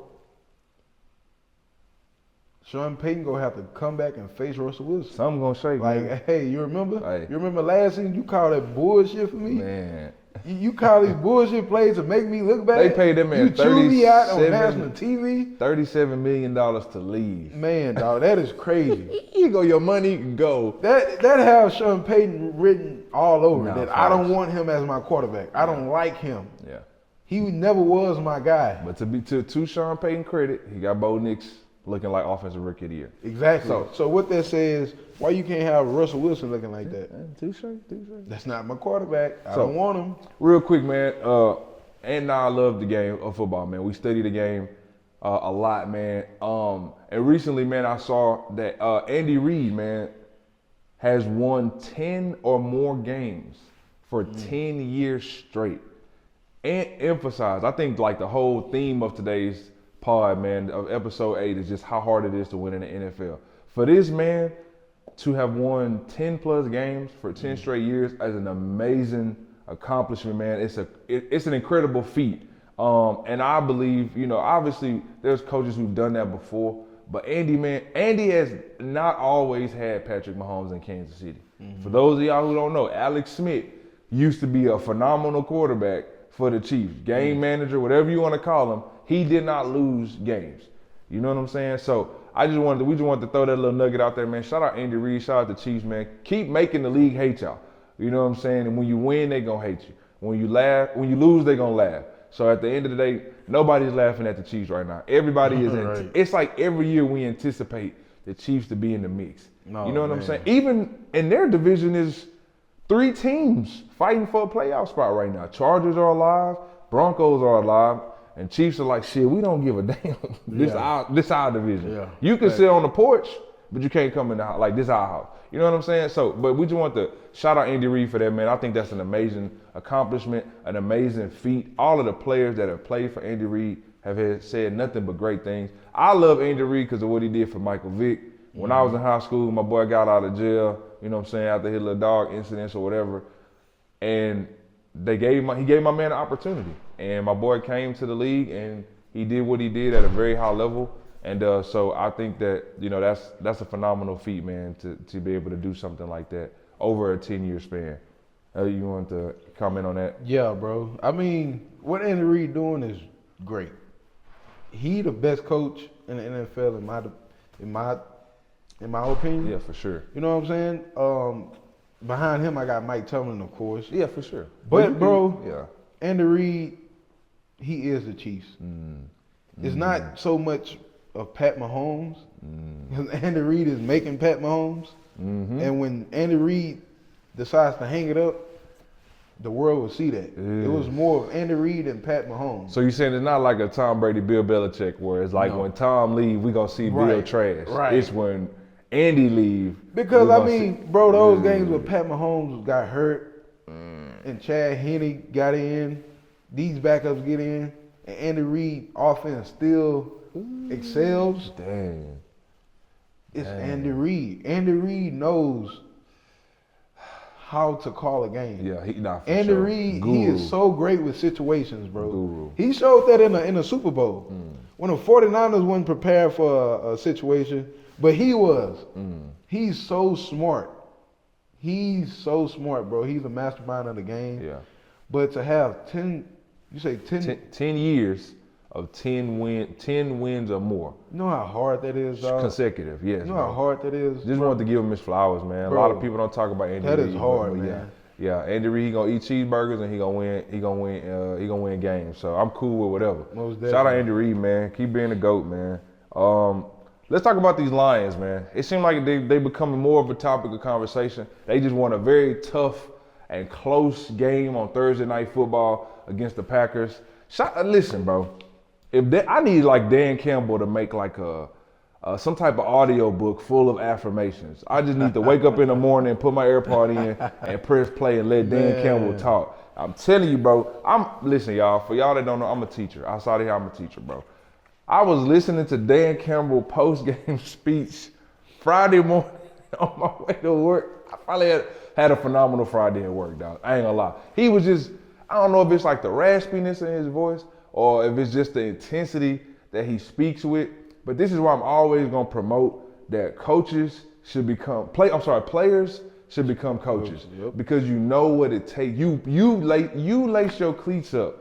Sean Payton gonna have to come back and face Russell Wilson. Something gonna shake. Like, man. hey, you remember? Hey. You remember last season? You called that bullshit for me. Man. You call these bullshit plays to make me look bad. They paid them man You chew me out on 37 national TV. $37 million to leave. Man, dog, that is crazy. You go, your money go. That has Sean Payton written all over that. facts. I don't want him as my quarterback. I don't like him. Yeah. He never was my guy. But to Sean Payton credit, he got Bo Nix looking like offensive rookie of the year. Exactly. So what that says, why you can't have Russell Wilson looking like that? Touche. That's not my quarterback. I don't want him. Real quick, man. And I love the game of football, man. We study the game a lot, man. And recently, man, I saw that Andy Reid, man, has won 10 or more games for 10 years straight. And emphasize, I think like the whole theme of today's pod, man, of episode 8 is just how hard it is to win in the NFL. For this man to have won 10 plus games for 10 straight years is an amazing accomplishment, man. It's an incredible feat. And I believe, obviously there's coaches who've done that before, but Andy has not always had Patrick Mahomes in Kansas City. For those of y'all who don't know, Alex Smith used to be a phenomenal quarterback for the Chiefs, game manager, whatever you want to call him. He did not lose games. You know what I'm saying? So we just wanted to throw that little nugget out there, man. Shout out Andy Reid, shout out the Chiefs, man. Keep making the league hate y'all. You know what I'm saying? And when you win, they gonna hate you. When you lose, they gonna laugh. So at the end of the day, nobody's laughing at the Chiefs right now. Everybody is Right. It's like every year we anticipate the Chiefs to be in the mix. No, you know what man. I'm saying? Even in their division is 3 teams fighting for a playoff spot right now. Chargers are alive, Broncos are alive, and Chiefs are like, shit, we don't give a damn. This our division. Yeah. You can sit on the porch, but you can't come in the house. Like, this our house. You know what I'm saying? So, but we just want to shout out Andy Reid for that, man. I think that's an amazing accomplishment, an amazing feat. All of the players that have played for Andy Reid have said nothing but great things. I love Andy Reid because of what he did for Michael Vick. When I was in high school, my boy got out of jail, you know what I'm saying, after his little dog incidents or whatever. And he gave my man an opportunity. And my boy came to the league and he did what he did at a very high level. And so I think that, that's a phenomenal feat, man, to be able to do something like that over a 10-year span. You want to comment on that? Yeah, bro. I mean, what Andy Reid doing is great. He the best coach in the NFL in my opinion. Yeah, for sure. You know what I'm saying? Behind him, I got Mike Tomlin, of course. Yeah, for sure. But bro, yeah, Andy Reid, he is the Chiefs. It's not so much of Pat Mahomes, because Andy Reid is making Pat Mahomes. And when Andy Reid decides to hang it up, the world will see that. It was more of Andy Reid and Pat Mahomes. So you're saying it's not like a Tom Brady, Bill Belichick, where it's like when Tom leave, we gonna see Bill trash. Right. It's when Andy leave. Because bro, those games where Pat Mahomes got hurt and Chad Henne got in, these backups get in, and Andy Reid offense still excels. Dang. It's Andy Reid. Andy Reid knows how to call a game. Yeah, Andy Reid, he is so great with situations, bro. Guru. He showed that in a Super Bowl. When the 49ers weren't prepared for a situation, but he was. He's so smart. He's so smart, bro. He's a mastermind of the game. Yeah. But to have 10, you say 10, 10 years of 10 wins or more. you know how hard that is, dog? Consecutive, yes. You know bro. how hard that is? Just wanted to give him his flowers, man. Bro, a lot of people don't talk about Andy Reid. that is hard, man. Yeah. Yeah, Andy Reid, he gonna eat cheeseburgers and he gonna win games. So I'm cool with whatever. Most Shout out definitely. Andy Reid, man. Keep being the GOAT, man. Let's talk about these Lions, man. It seems like they becoming more of a topic of conversation. They just won a very tough and close game on Thursday Night Football against the Packers. Listen, bro. I need like Dan Campbell to make like some type of audio book full of affirmations. I just need to wake up in the morning, put my AirPod in, and press play and let Dan Campbell talk. I'm telling you, bro. Listen, y'all. For y'all that don't know, I'm a teacher. Outside of here, I'm a teacher, bro. I was listening to Dan Campbell post-game speech Friday morning on my way to work. I probably had a phenomenal Friday at work, dog. I ain't gonna lie. He was just, I don't know if it's like the raspiness in his voice or if it's just the intensity that he speaks with. But this is why I'm always gonna promote that players should become coaches. Yep. Because you know what it takes. You lace your cleats up.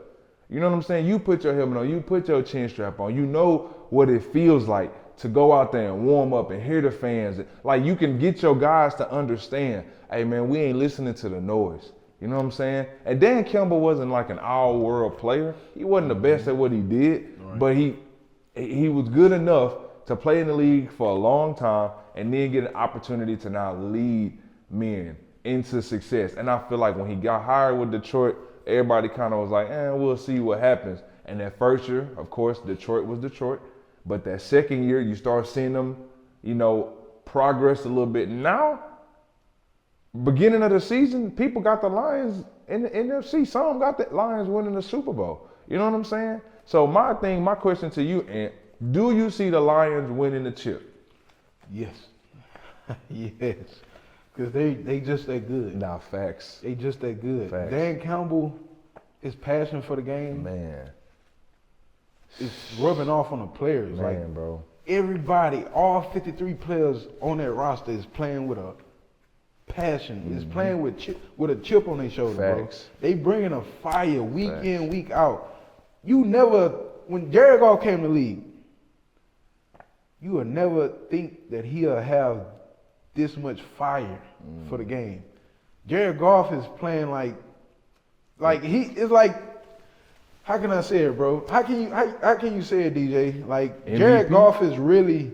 You know what I'm saying? You put your helmet on, you put your chin strap on. You know what it feels like to go out there and warm up and hear the fans. Like you can get your guys to understand, hey man, we ain't listening to the noise. You know what I'm saying? And Dan Campbell wasn't like an all-world player. He wasn't the best at what he did, but he was good enough to play in the league for a long time and then get an opportunity to now lead men into success. And I feel like when he got hired with Detroit, everybody kind of was like, we'll see what happens. And that first year, of course, Detroit was Detroit. But that second year, you start seeing them, progress a little bit. Now, beginning of the season, people got the Lions in the NFC. Some got the Lions winning the Super Bowl. You know what I'm saying? So my question to you, Ant, do you see the Lions winning the chip? Yes. Yes. Because they just that good. Nah, facts. They just that good. Facts. Dan Campbell, his passion for the game, Man. is rubbing off on the players. Man, bro. Everybody, all 53 players on that roster is playing with a passion. Is playing with a chip on their shoulder, Facts. bro. They bringing a fire week Facts. in, week out. When Jared Goff came to the league, you would never think that he'll have this much fire for the game. Jared Goff is playing like it's like, how can I say it, bro? How can you say it, DJ? Like MVP? Jared Goff is really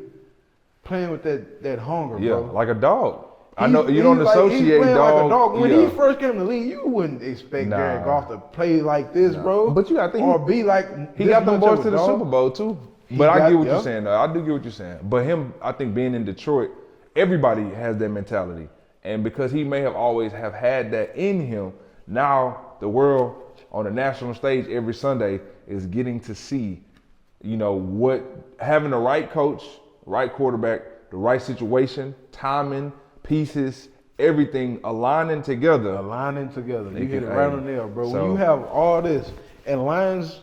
playing with that hunger, Yeah, bro. like a dog. I know you He's don't like- associate he's playing dog. like a dog. When yeah. he first came to the league, you wouldn't expect Nah. Jared Goff to play like this, bro. But I think or be like he this got them much boys of to a the dog. Super Bowl too. He But I got- get what you're yep. saying though. I do get what you're saying. But him, I think being in Detroit, everybody has that mentality. And because he may have always have had that in him, now the world on the national stage every Sunday is getting to see, what having the right coach, right quarterback, the right situation, timing, pieces, everything aligning together. Aligning together. They You hit it can right aim. on there, bro. So- When you have all this, and Lions,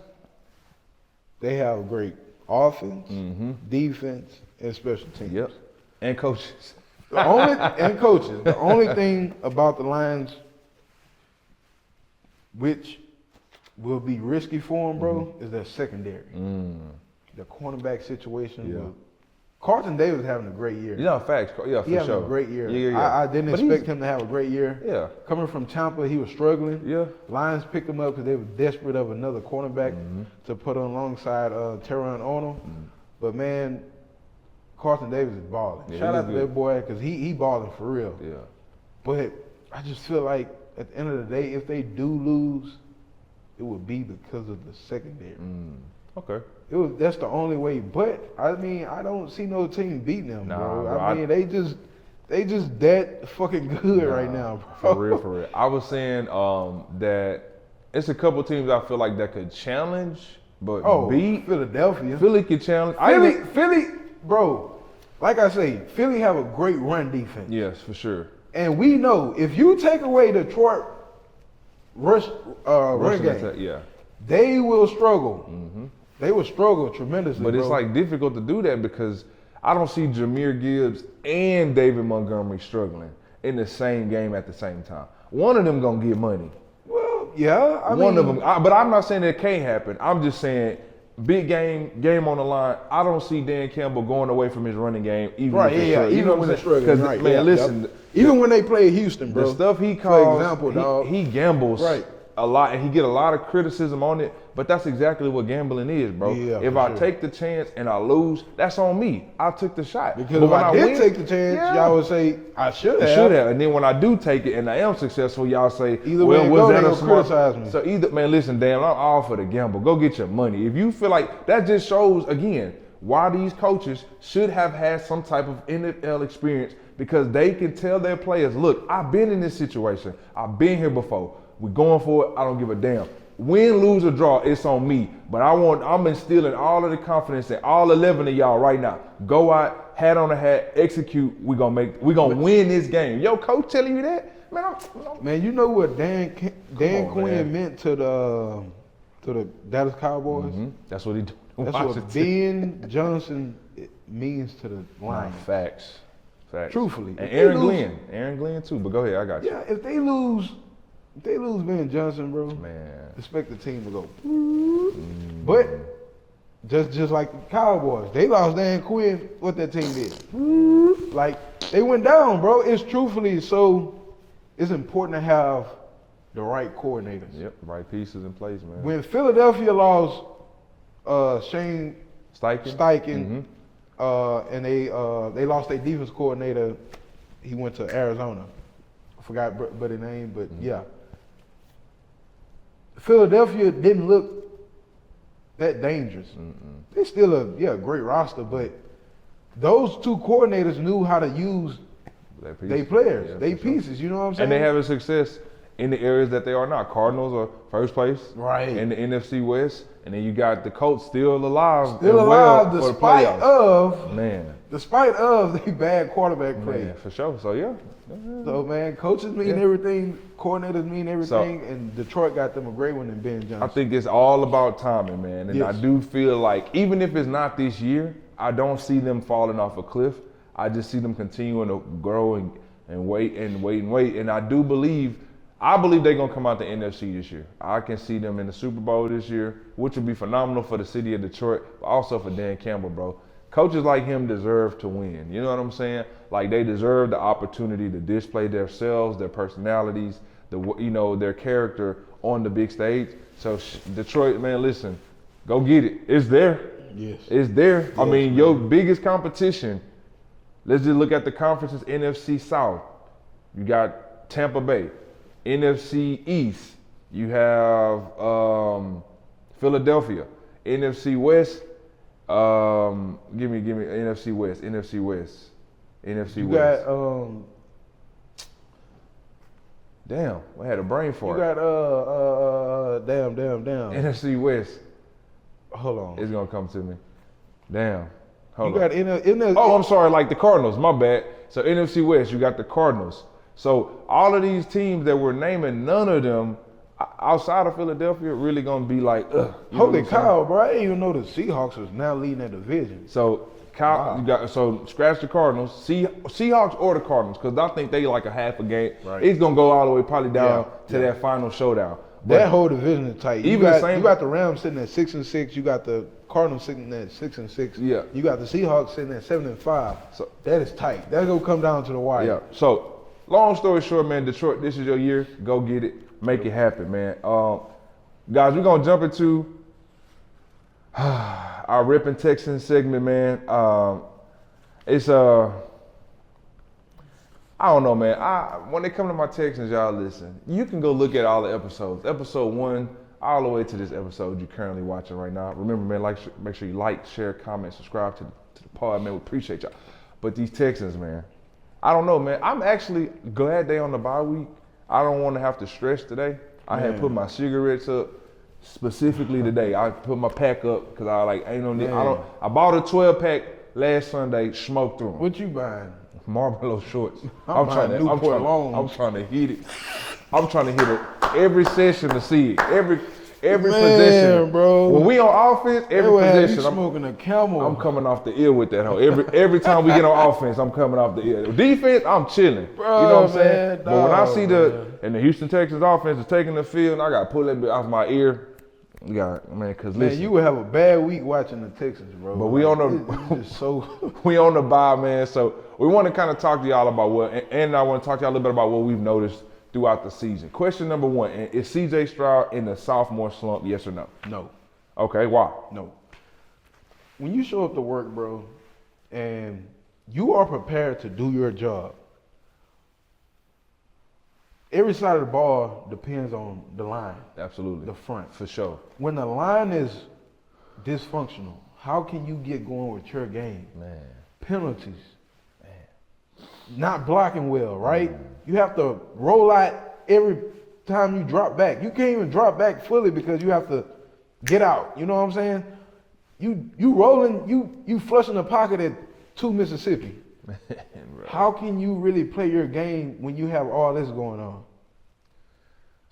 they have great offense, defense, and special teams. Yep. And coaches. And coaches. The only thing about the Lions, which will be risky for them, bro, is their secondary. The cornerback situation. Yeah. Carlton Davis having a great year. Yeah, facts. Yeah, for He having sure. a great year. Yeah. I didn't But expect him to have a great year. Yeah. Coming from Tampa, he was struggling. Yeah. Lions picked him up because they were desperate of another cornerback to put alongside Teron Arnold. But man, Carlton Davis is balling. Yeah, Shout he out to was that good. boy because he balling for real. Yeah. But I just feel like at the end of the day, if they do lose, it would be because of the secondary. Okay. That's the only way. But I mean, I don't see no team beating them, Nah, bro. bro, I mean, they just that fucking good right now, bro. For real. I was saying that it's a couple teams I feel like that could challenge, but beat. Philadelphia. Philly could challenge. Philly, bro. Like I say, Philly have a great run defense. Yes, for sure. And we know if you take away Detroit run Rushing game, attack, yeah. they will struggle. They will struggle tremendously. But it's bro. like difficult to do that because I don't see Jahmyr Gibbs and David Montgomery struggling. in the same game at the same time. One of them gonna get money. Well, yeah, I One mean, of them, but I'm not saying it can't happen. I'm just saying, big game on the line. I don't see Dan Campbell going away from his running game, even right, if it's yeah, struggling. even when they're struggling, Because right, man, yeah, listen, yep. Even when they play Houston, bro. the stuff he calls, for example, dog, he gambles right. a lot, and he get a lot of criticism on it. But that's exactly what gambling is, bro. Yeah, if for I sure. take the chance and I lose, that's on me. I took the shot. Because But if when I did win, take the chance, yeah. y'all would say I should have. Should have, and then when I do take it and I am successful, y'all say, Either well, way it was go, that they a gonna smart? criticize me. So either, man, listen, damn, I'm all for the gamble. Go get your money. If you feel like that, just shows again why these coaches should have had some type of NFL experience, because they can tell their players, look, I've been in this situation. I've been here before. We're going for it. I don't give a damn. Win, lose, or draw, it's on me. But I'm instilling all of the confidence in all 11 of y'all right now. Go out, hat on the hat, execute. We're gonna win this game. Yo, coach telling you that? Man, you know what Dan on, Quinn man. meant to the Dallas Cowboys? Mm-hmm. That's what he do. That's what Ben Johnson means to the Lions. Facts. Truthfully. And If they Aaron Glenn too. But go ahead, I got you. Yeah, if they lose Ben Johnson, bro, Man. expect the team to go. But just like the Cowboys, they lost Dan Quinn. What that team did, like they went down, bro. It's truthfully so. It's important to have the right coordinators. Yep, right pieces in place, man. When Philadelphia lost Shane Steichen, and they lost their defense coordinator. He went to Arizona. I forgot but his name, but yeah. Philadelphia didn't look that dangerous. They're still a great roster, but those two coordinators knew how to use their players, their pieces. You know what I'm saying? And they having success in the areas that they are now. Cardinals are first place, right, in the NFC West, and then you got the Colts still alive, despite of the bad quarterback play. Man, for sure. So yeah. So man, coaches mean everything, coordinators mean everything, and Detroit got them a great one in Ben Johnson. I think it's all about timing, man. And I do feel like even if it's not this year, I don't see them falling off a cliff. I just see them continuing to grow and wait. And I believe they're gonna come out the NFC this year. I can see them in the Super Bowl this year, which would be phenomenal for the city of Detroit, but also for Dan Campbell, bro. Coaches like him deserve to win. You know what I'm saying? Like they deserve the opportunity to display themselves, their personalities, their character on the big stage. So Detroit, man, listen, go get it. It's there. Yes. It's there. Yes, I mean, your biggest competition. Let's just look at the conferences. NFC South, you got Tampa Bay. NFC East, you have Philadelphia. NFC West. Give me NFC West. You got damn, I had a brain fart. You got damn. NFC West. Hold on. It's gonna come to me. Damn. You got I'm sorry, like the Cardinals, my bad. So NFC West, you got the Cardinals. So all of these teams that we're naming, none of them outside of Philadelphia really gonna be like, ugh. Holy cow, bro! I didn't even know the Seahawks was now leading that division. So scratch the Cardinals, Seahawks or the Cardinals, because I think they like a half a game. Right. It's gonna go all the way probably down to that final showdown. But that whole division is tight. You got the Rams sitting at 6-6. You got the Cardinals sitting at 6-6. Yeah. You got the Seahawks sitting at 7-5. So that is tight. That's gonna come down to the wire. Yeah. So long story short, man, Detroit, this is your year. Go get it. Make it happen, man. Guys, we're gonna jump into our Rippin' Texans segment, man. It's I don't know, man. When they come to my Texans, y'all listen. You can go look at all the episodes. Episode 1 all the way to this episode you're currently watching right now. Remember, man, make sure you like, share, comment, subscribe to the pod, man. We appreciate y'all. But these Texans, man, I don't know, man. I'm actually glad they on the bye week. I don't want to have to stress today. I had put my cigarettes up specifically today. I put my pack up because I bought a 12-pack last Sunday, smoked through them. What you buying? Marlboro shorts. I'm trying to hit it I'm trying to hit it every session to see it. Every Man, possession, bro. When we on offense, every They would have you possession, smoking a Camel. I'm coming off the ear with that hoe. Every time we get on offense, I'm coming off the ear. Defense, I'm chilling. Bro, you know what I'm saying? man, But when I dog, see and the Houston Texans offense is taking the field, and I got to pull that bit off my ear. Cause listen, you would have a bad week watching the Texans, bro. But we on the it's so we on the bye, man. So we want to kind of talk to y'all about and I want to talk to y'all a little bit about what we've noticed throughout the season. Question number 1: is CJ Stroud in the sophomore slump? Yes or no? No. Okay, why? No. When you show up to work, bro, and you are prepared to do your job, every side of the ball depends on the line. Absolutely. The front. For sure. When the line is dysfunctional, how can you get going with your game? Man. Penalties. Man. Not blocking well, right? You have to roll out every time you drop back. You can't even drop back fully because you have to get out. You know what I'm saying? You rolling, you flushing the pocket at 2 Mississippi. Man, how can you really play your game when you have all this going on?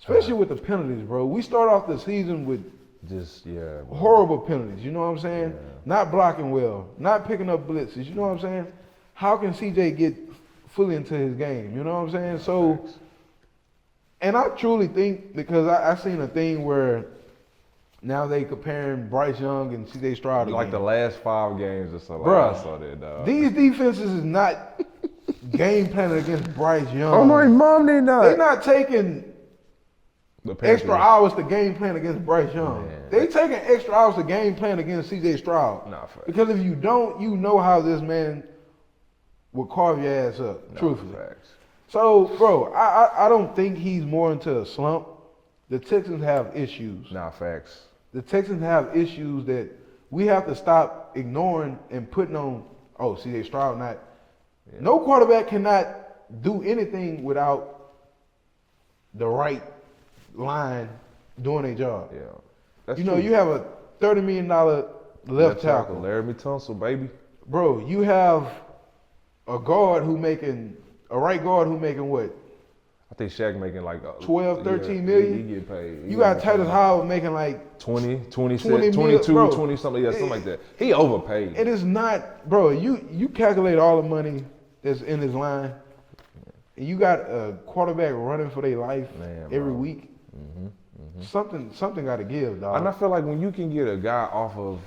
Especially with the penalties, bro. We start off the season with horrible penalties. You know what I'm saying? Yeah. Not blocking well, not picking up blitzes. You know what I'm saying? How can CJ get fully into his game? You know what I'm saying? So, and I truly think, because I seen a thing where now they comparing Bryce Young and CJ Stroud like the last 5 games or so. Bruh, I saw that, dog. These defenses is not game planning against Bryce Young. Oh my mom, they not. They're not taking extra hours to game plan against Bryce Young. Man. They taking extra hours to game plan against CJ Stroud. Nah, because if you don't, you know how this man will carve your ass up, truthfully. Facts. So, bro, I don't think he's more into a slump. The Texans have issues. Nah, facts. The Texans have issues that we have to stop ignoring and putting on, CJ Stroud not. Yeah. No quarterback cannot do anything without the right line doing their job. Yeah. That's true. true. You have a $30 million left tackle. Laramie Tunsil, baby. Bro, you have a right guard who making what? I think Shaq making like 12, 13 million. He get paid. You got Titus Howard making like 20, 22, 20 something, something like that. He overpaid. It is not, bro. You calculate all the money that's in his line, and you got a quarterback running for their life every week. Something got to give, dog. And I feel like when you can get a guy off of,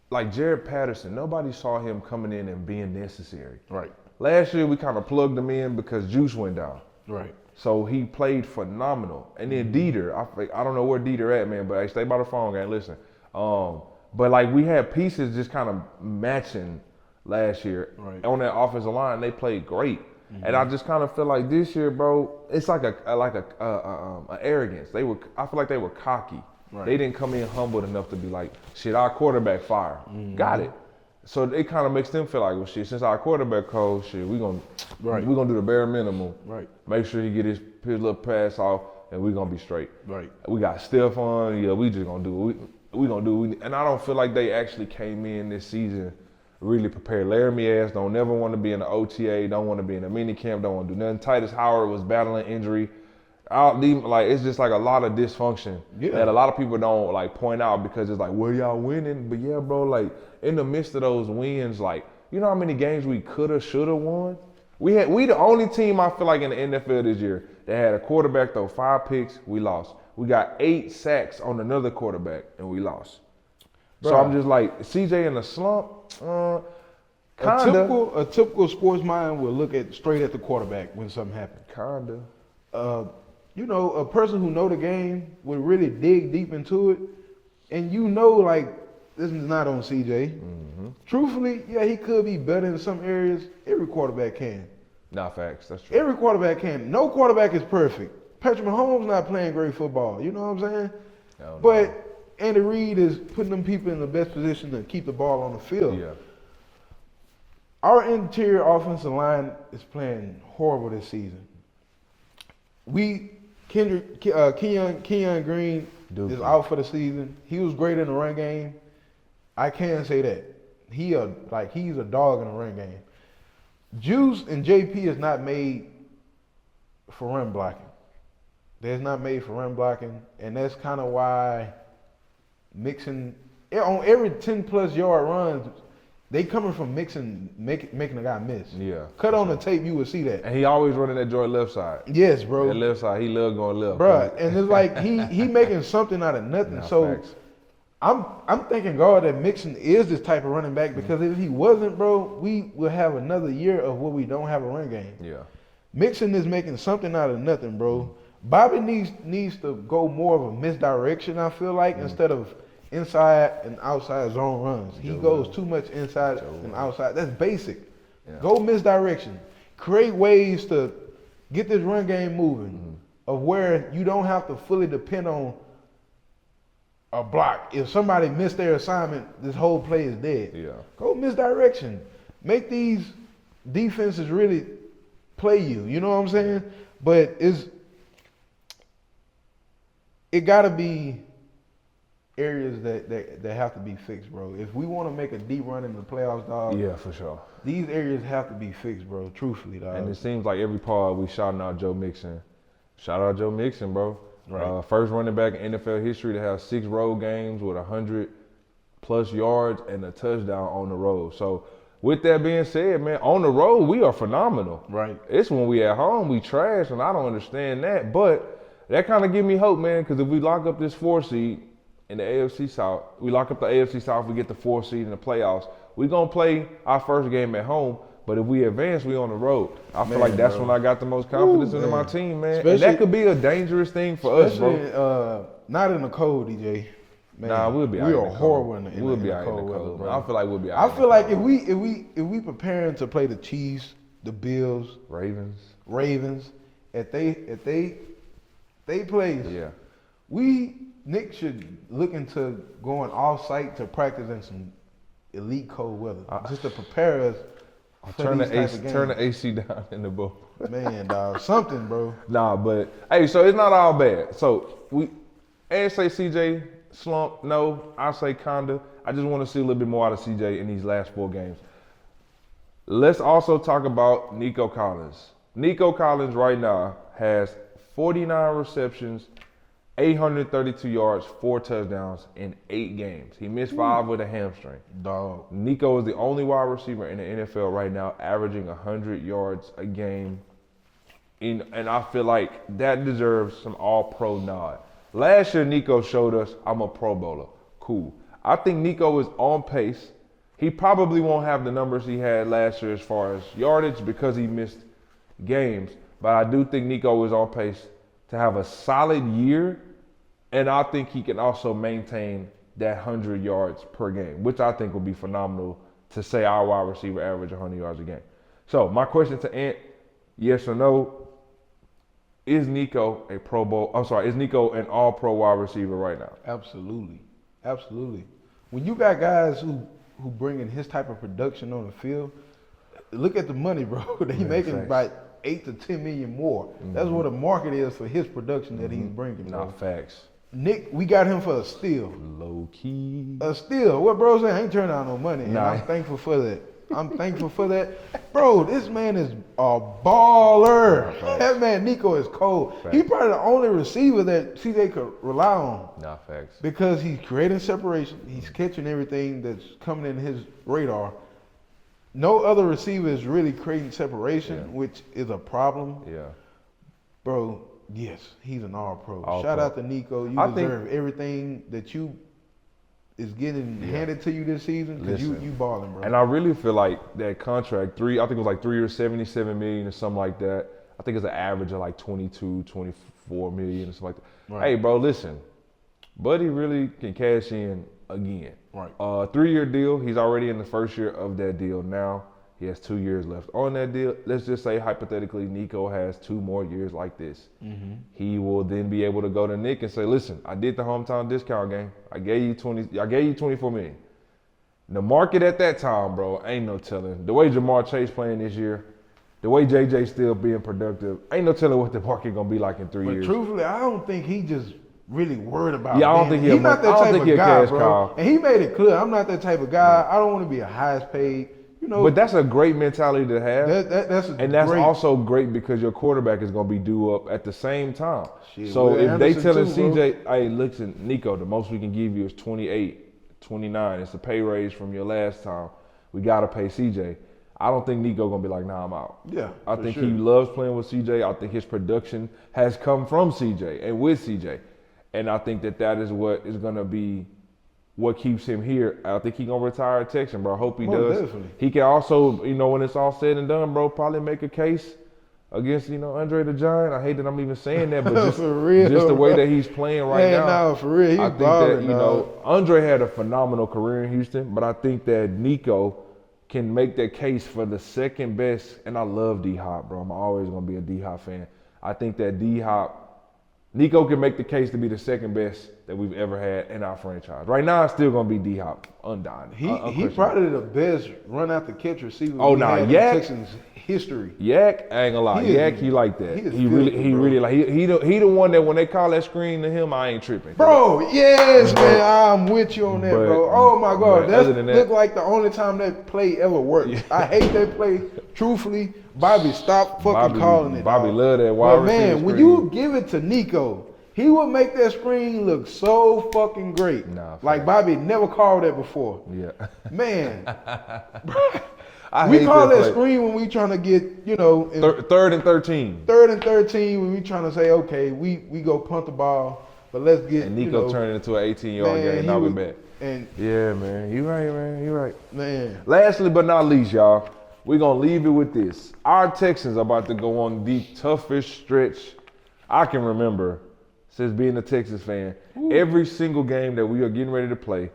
like Jared Patterson, nobody saw him coming in and being necessary. Right. Last year we kind of plugged him in because Juice went down. Right. So he played phenomenal. And then Dieter, I don't know where Dieter at, man, but hey, stay by the phone, gang. Listen. But like we had pieces just kind of matching last year on that offensive line. They played great. And I just kind of feel like this year, bro, it's like a arrogance. I feel like they were cocky. Right. They didn't come in humbled enough to be like, shit, our quarterback fire. Got it. So it kind of makes them feel like, well, shit, since our quarterback cold, shit, we're gonna do the bare minimum. Right. Make sure he get his little pass off, and we're gonna be straight. Right. We got Stephon. Yeah, we just gonna do it. We gonna do it. And I don't feel like they actually came in this season really prepared. Laramie ass don't never want to be in the OTA, don't want to be in a mini camp, don't want to do nothing. Titus Howard was battling injury. It's just like a lot of dysfunction that a lot of people don't like point out because it's like, well, y'all winning, but yeah, bro, like in the midst of those wins, like you know how many games we coulda, shoulda won. We the only team I feel like in the NFL this year that had a quarterback throw 5 picks, we lost. We got 8 sacks on another quarterback and we lost. Bro. So I'm just like CJ in a slump. Kinda. A typical sports mind will look straight at the quarterback when something happens. Kinda. A person who know the game would really dig deep into it, and like this is not on CJ. Mm-hmm. Truthfully, yeah, he could be better in some areas. Every quarterback can. Nah, facts. That's true. Every quarterback can. No quarterback is perfect. Patrick Mahomes not playing great football. You know what I'm saying? But Andy Reid is putting them people in the best position to keep the ball on the field. Yeah. Our interior offensive line is playing horrible this season. Kenyon Green is out for the season. He was great in the run game. I can say that. He's a dog in the run game. Juice and JP is not made for run blocking. That's not made for run blocking, and that's kind of why Mixon on every 10+ yard runs, they coming from Mixon making a guy miss. Yeah. Cut on the tape, you would see that. And he always running that joint left side. Yes, bro. That left side, he love going left. Bruh, and it's like he making something out of nothing. Nah, so facts. I'm thinking God that Mixon is this type of running back because if he wasn't, bro, we will have another year of where we don't have a run game. Yeah. Mixon is making something out of nothing, bro. Bobby needs to go more of a misdirection, I feel like, instead of inside and outside zone runs. He goes too much inside and outside. That's basic. Yeah. Go misdirection. Create ways to get this run game moving of where you don't have to fully depend on a block. If somebody missed their assignment, this whole play is dead. Yeah. Go misdirection. Make these defenses really play you. You know what I'm saying? But it gotta be areas that have to be fixed, bro. If we want to make a deep run in the playoffs, dog. Yeah, for sure. These areas have to be fixed, bro. Truthfully, dog. And it seems like every part we shouting out Joe Mixon. Shout out Joe Mixon, bro. Right. First running back in NFL history to have 6 road games with 100+ yards and a touchdown on the road. So with that being said, man, on the road we are phenomenal. Right. It's when we at home we trash, and I don't understand that. But that kind of give me hope, man, because if we lock up this 4 seed in the AFC South, we lock up the AFC South, we get the 4 seed in the playoffs. We're going to play our first game at home, but if we advance, we on the road. I feel like that's when I got the most confidence in my team, man. And that could be a dangerous thing for us, bro. Not in the cold, DJ. Man, Nah, we'll be out we in are the horrible cold. in the We'll be out in the cold weather, cold, bro. man. I feel like we'll be out. I feel like if we preparing to play the Chiefs, the Bills, Ravens, if they play, yeah. Nick should look into going off site to practice in some elite cold weather, just to prepare us. Turn the AC down in the boat. Man, dog, something, bro. Nah, but hey, so it's not all bad. So and say CJ slump. No, I say kinda. I just want to see a little bit more out of CJ in these last 4 games. Let's also talk about Nico Collins. Nico Collins right now has 49 receptions, 832 yards, 4 touchdowns in 8 games. He missed 5 with a hamstring. Dog. Nico is the only wide receiver in the NFL right now averaging 100 yards a game. And I feel like that deserves some all-pro nod. Last year, Nico showed us, I'm a Pro Bowler. Cool. I think Nico is on pace. He probably won't have the numbers he had last year as far as yardage because he missed games. But I do think Nico is on pace to have a solid year, and I think he can also maintain that 100 yards per game, which I think would be phenomenal to say our wide receiver average 100 yards a game. So my question to Ant, yes or no, is Nico a Pro Bowl? I'm sorry, is Nico an all-pro wide receiver right now? Absolutely. Absolutely. When you got guys who bring in his type of production on the field, look at the money, bro. They making about 8 to 10 million more. That's what the market is for his production that he's bringing. Nah, facts. Nick, we got him for a steal. Low key. A steal. What bro saying? I ain't turning out no money. And Nah. I'm thankful for that. I'm thankful for that. Bro, this man is a baller. That man, Nico, is cold. Facts. He probably the only receiver that CJ could rely on. Nah, facts. Because he's creating separation. He's catching everything that's coming in his radar. No other receiver is really creating separation, which is a problem. Yeah. Bro, yes, he's an all-pro. All Shout pro. out to Nico. You deserve everything that you is getting handed to you this season because you balling, bro. And I really feel like that contract, I think it was like 3 years, 77 million or something like that. I think it's an average of like 22, 24 million or something like that. Right. Hey, bro, listen. Buddy really can cash in again. Right. 3-year deal. He's already in the first year of that deal now. He has 2 years left on that deal. Let's just say hypothetically Nico has 2 more years like this. Mm-hmm. He will then be able to go to Nick and say, listen, I did the hometown discount game. I gave you 24 million. The market at that time, bro, ain't no telling. The way Jamar Chase playing this year, the way JJ still being productive, ain't no telling what the market gonna be like in 3 years. But truthfully, I don't think he just really worried about. Yeah, I don't think he's not that type of guy, bro. call. And he made it clear, I'm not that type of guy. I don't want to be a highest paid. you know. But that's a great mentality to have. That's great, also great because your quarterback is going to be due up at the same time. Shit, so Will if they Anderson telling too, bro. CJ, hey, listen, Nico, the most we can give you is 28, 29. It's a pay raise from your last time. We got to pay CJ. I don't think Nico going to be like, nah, I'm out. Yeah, I think sure. he loves playing with CJ. I think his production has come from CJ and with CJ. And I think that is what is going to be what keeps him here. I think he gonna retire at Texas, bro. I hope he does. Definitely. He can also, you know, when it's all said and done, bro, probably make a case against, you know, Andre the Giant. I hate that I'm even saying that, but just, For real, just the way bro. that he's playing right now. No, for real, he's I think balling, that, you know, Andre had a phenomenal career in Houston, but I think that Nico can make that case for the second best. And I love D-Hop, bro. I'm always gonna be a D-Hop fan. I think that Nico can make the case to be the second best that we've ever had in our franchise. Right now, it's still going to be D-Hop, undying. He probably the best run after catch receiver Yak, in Texans history. Yak, I ain't gonna lie, Yak, he like that. He really like he the one that when they call that screen to him, I ain't tripping. Bro, yes, man, I'm with you on that, bro. Oh my God, that look like the only time that play ever worked. Yeah. I hate that play. Truthfully, Bobby, stop fucking calling it. Bobby love that wide receiver man, screen. when you give it to Nico, he would make that screen look so fucking great. Like Bobby never called that before. Yeah. Man. We call that screen when we trying to get, you know. Third and 13. Third and 13 when we trying to say, okay, we go punt the ball, but let's get, and Nico turn it into an 18-yard game. Now we back. Yeah, man. You right, man. You right. Man. Lastly but not least, y'all, we're going to leave it with this. Our Texans are about to go on the toughest stretch I can remember since being a Texas fan. Ooh. Every single game that we are getting ready to play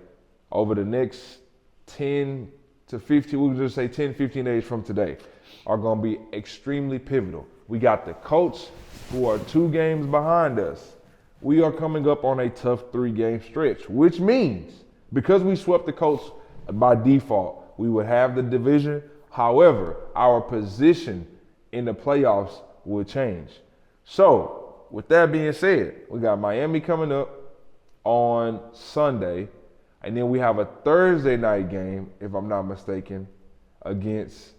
over the next 10 to 15, we'll just say 10, 15 days from today, are going to be extremely pivotal. We got the Colts, who are 2 games behind us. We are coming up on a tough 3-game stretch, which means because we swept the Colts by default, we would have the division. However, our position in the playoffs will change. So, with that being said, we got Miami coming up on Sunday, and then we have a Thursday night game, if I'm not mistaken, against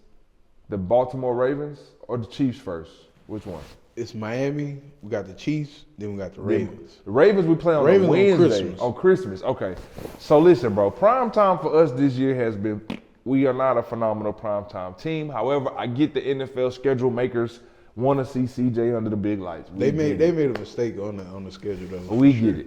the Baltimore Ravens or the Chiefs first. Which one? It's Miami. We got the Chiefs. Then we got the Ravens. The Ravens we play on Wednesday. On Christmas. Okay. So listen, bro. Prime time for us this year has been. We are not a phenomenal prime time team. However, I get the NFL schedule makers want to see CJ under the big lights. They made a mistake on the schedule though. We get it.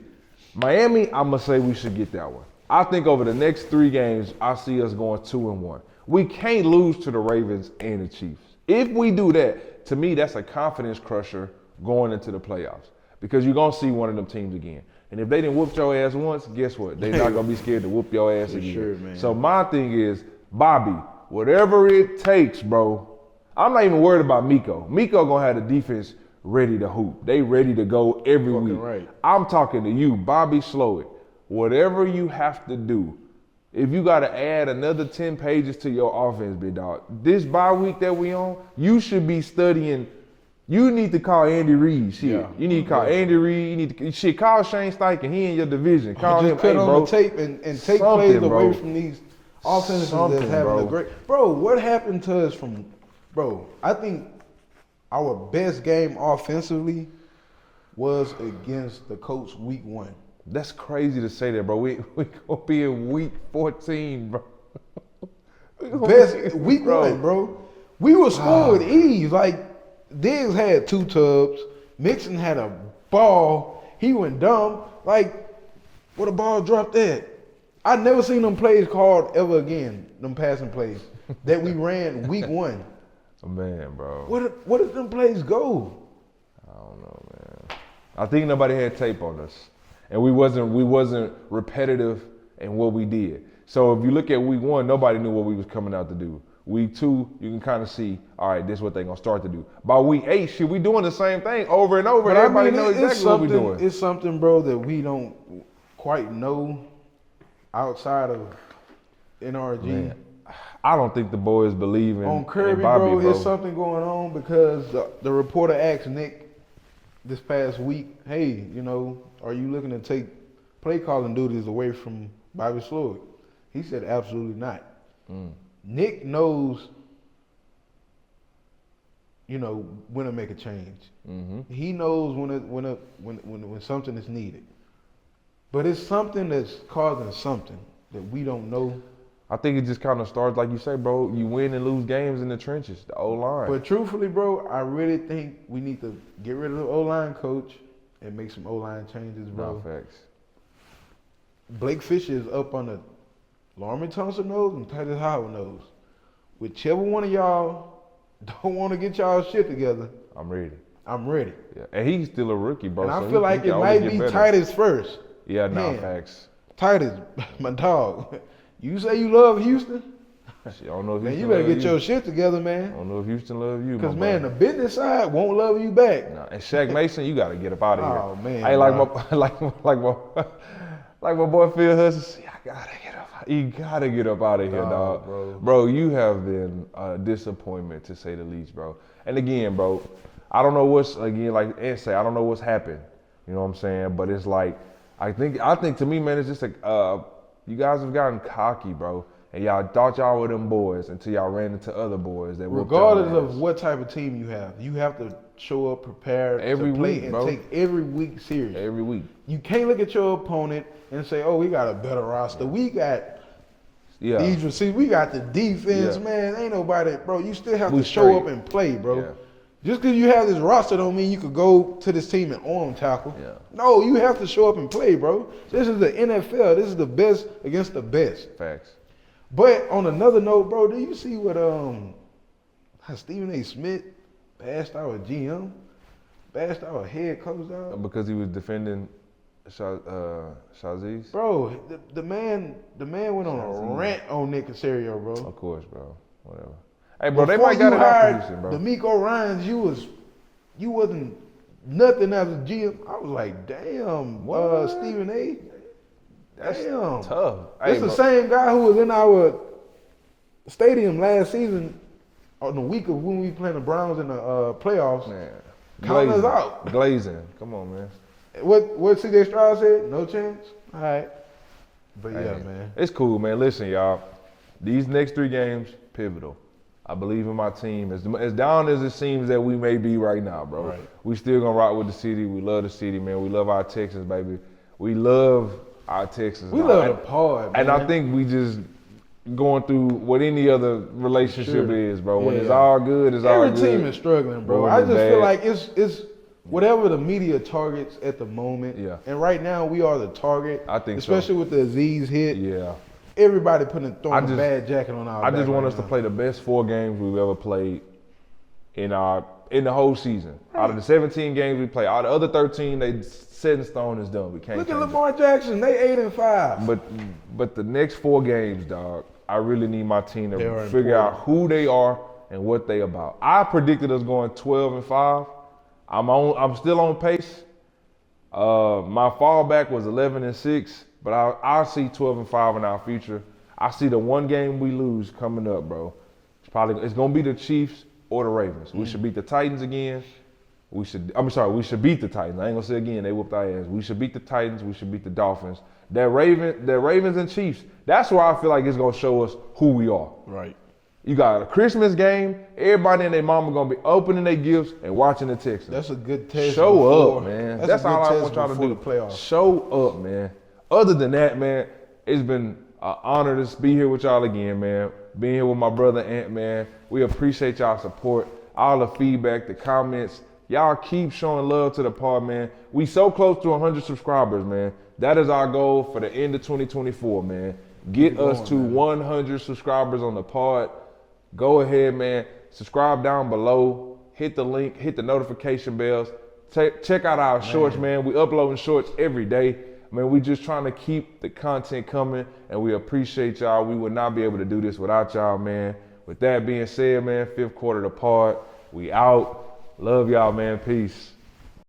Miami, I'm gonna say we should get that one. I think over the next 3 games, I see us going 2-1. We can't lose to the Ravens and the Chiefs. If we do that, to me, that's a confidence crusher going into the playoffs because you're gonna see one of them teams again. And if they didn't whoop your ass once, guess what? They're not gonna be scared to whoop your ass again. Sure, man. So my thing is, Bobby, whatever it takes, bro. I'm not even worried about Miko. Miko gonna have the defense ready to hoop. They ready to go every week. Right. I'm talking to you, Bobby Slowick. Whatever you have to do, if you got to add another 10 pages to your offense, big dog, this bye week that we on, you should be studying. You need to call Andy Reid. Shit. Yeah. You need to call Andy Reid. You need to call Shane Steichen. He in your division. Call him. Cut on the tape and take plays away from these offenses that's having a great. Bro, what happened to us from? Bro, I think our best game offensively was against the Colts week 1. That's crazy to say that, bro. We gonna be in week 14, bro. Best week 1, bro. We were scoring with ease. Like Diggs had 2 tubs. Mixon had a ball. He went dumb. Like, where the ball dropped at? I never seen them plays called ever again. Them passing plays that we ran week 1. Man, bro. Where did them plays go? I don't know, man. I think nobody had tape on us. And we wasn't repetitive in what we did. So if you look at week 1, nobody knew what we was coming out to do. Week 2, you can kind of see, all right, this is what they're gonna start to do. By week 8, shit, we doing the same thing over and over. But everybody knows exactly what we're doing. It's something, bro, that we don't quite know outside of NRG. Man, I don't think the boys believe in on Kirby, in Bobby, bro. There's something going on because the reporter asked Nick this past week, hey, you know, are you looking to take play calling duties away from Bobby Slowick? He said absolutely not. Nick knows, when to make a change. Mm-hmm. He knows when something is needed. But it's something that's causing something that we don't know. I think it just kind of starts like you say, bro. You win and lose games in the trenches, the O-line. But truthfully, bro, I really think we need to get rid of the O-line coach and make some O-line changes, bro. No facts. Blake Fisher is up on the Larman Thompson nose and Titus Howard nose. Whichever one of y'all don't want to get y'all shit together, I'm ready. I'm ready. Yeah, and he's still a rookie, bro. And so I feel like he it can might only be get better. Titus first. Yeah, Man. facts. Titus, my dog. You say you love Houston? Shit, I don't know if Man, Houston you better love get your shit together, I man. don't know if Houston love you, Because, my man, boy. the business side won't love you back. Nah, and Shaq Mason, you gotta get up out of here. Oh, man, Hey, like bro. my like my boy Phil Hudson. I gotta get up. You gotta get up out of here, dog. Bro, you have been a disappointment to say the least, bro. And again, bro, I don't know what's like Ed say, I don't know what's happened. You know what I'm saying? But it's like I think to me, man, it's just like you guys have gotten cocky, bro. And y'all thought y'all were them boys until y'all ran into other boys that whooped y'all Regardless ass. of what type of team you have to show up prepared Every to play week, and bro. take every week serious. Every week. You can't look at your opponent and say, "Oh, we got a better roster. We got Yeah. these receivers. We got the defense, Yeah. man. Ain't nobody, bro. You still have We to show straight. up and play, bro. Yeah. Just because you have this roster don't mean you could go to this team and arm tackle. Yeah. No, you have to show up and play, bro. This is the NFL. This is the best against the best. Facts. But on another note, bro, do you see what how Stephen A. Smith bashed our GM, bashed our head coach out? Because he was defending Shaziz? Bro, the man went on a rant on Nick Casario, bro. Of course, bro. Whatever. Hey, bro, they Before might got you it out hired for Houston, bro. D'Amico Ryans, you wasn't nothing as a GM. I was like, damn, What? Stephen A. That's Damn. tough. It's the same guy who was in our stadium last season on the week of when we playing the Browns in the playoffs. Man. Counting us Glazing. out. Glazing. Come on, man. What C.J. Stroud said? No chance. All right. But yeah, Hey, man. It's cool, man. Listen, y'all. These next 3 games, pivotal. I believe in my team. As down as it seems that we may be right now, bro. Right. We still gonna rock with the city. We love the city, man. We love our Texans, baby. We love our Texans. We dog. love the pod, man. And I think we just going through what any other relationship Sure. is, bro. When Yeah. it's all good, it's all Every good. team is struggling, bro. Bro, I it's just feel bad. like it's whatever the media targets at the moment. Yeah. And right now we are the target. I think so. especially with the Aziz hit. Yeah. Everybody I throwing a just- bad jacket on our I just back want right us to now. play the best 4 games we've ever played in the whole season. Out of the 17 games we play, out of the other 13, they set in stone is done. We can't Look at change it. Lamar Jackson. They 8-5. But the next 4 games, dog, I really need my team to They are figure out important. who they are and what they about. I predicted us going 12-5. I'm still on pace. My fallback was 11-6, but I see 12-5 in our future. I see the one game we lose coming up, bro. It's gonna be the Chiefs or the Ravens. We should beat the Titans again. We should beat the Titans. I ain't gonna say again, they whooped our ass. We should beat the Titans, we should beat the Dolphins. The Ravens and Chiefs, that's where I feel like it's gonna show us who we are. Right. You got a Christmas game, everybody and their mama gonna be opening their gifts and watching the Texans. That's a good test. Show before- up, man. That's That's a good all I test want y'all to before do. the playoffs. Show up, man. Other than that, man, it's been an honor to be here with y'all again, man. Being here with my brother Ant, man. We appreciate y'all support, all the feedback, the comments. Y'all keep showing love to the pod, man. We so close to 100 subscribers, man. That is our goal for the end of 2024, man. Get us to 100 subscribers on the pod. Go ahead, man. Subscribe down below. Hit the link. Hit the notification bells. Check out our shorts, man. We uploading shorts every day. Man, we just trying to keep the content coming, and we appreciate y'all. We would not be able to do this without y'all, man. With that being said, man, 5th quarter of the pod. We out. Love y'all, man. Peace.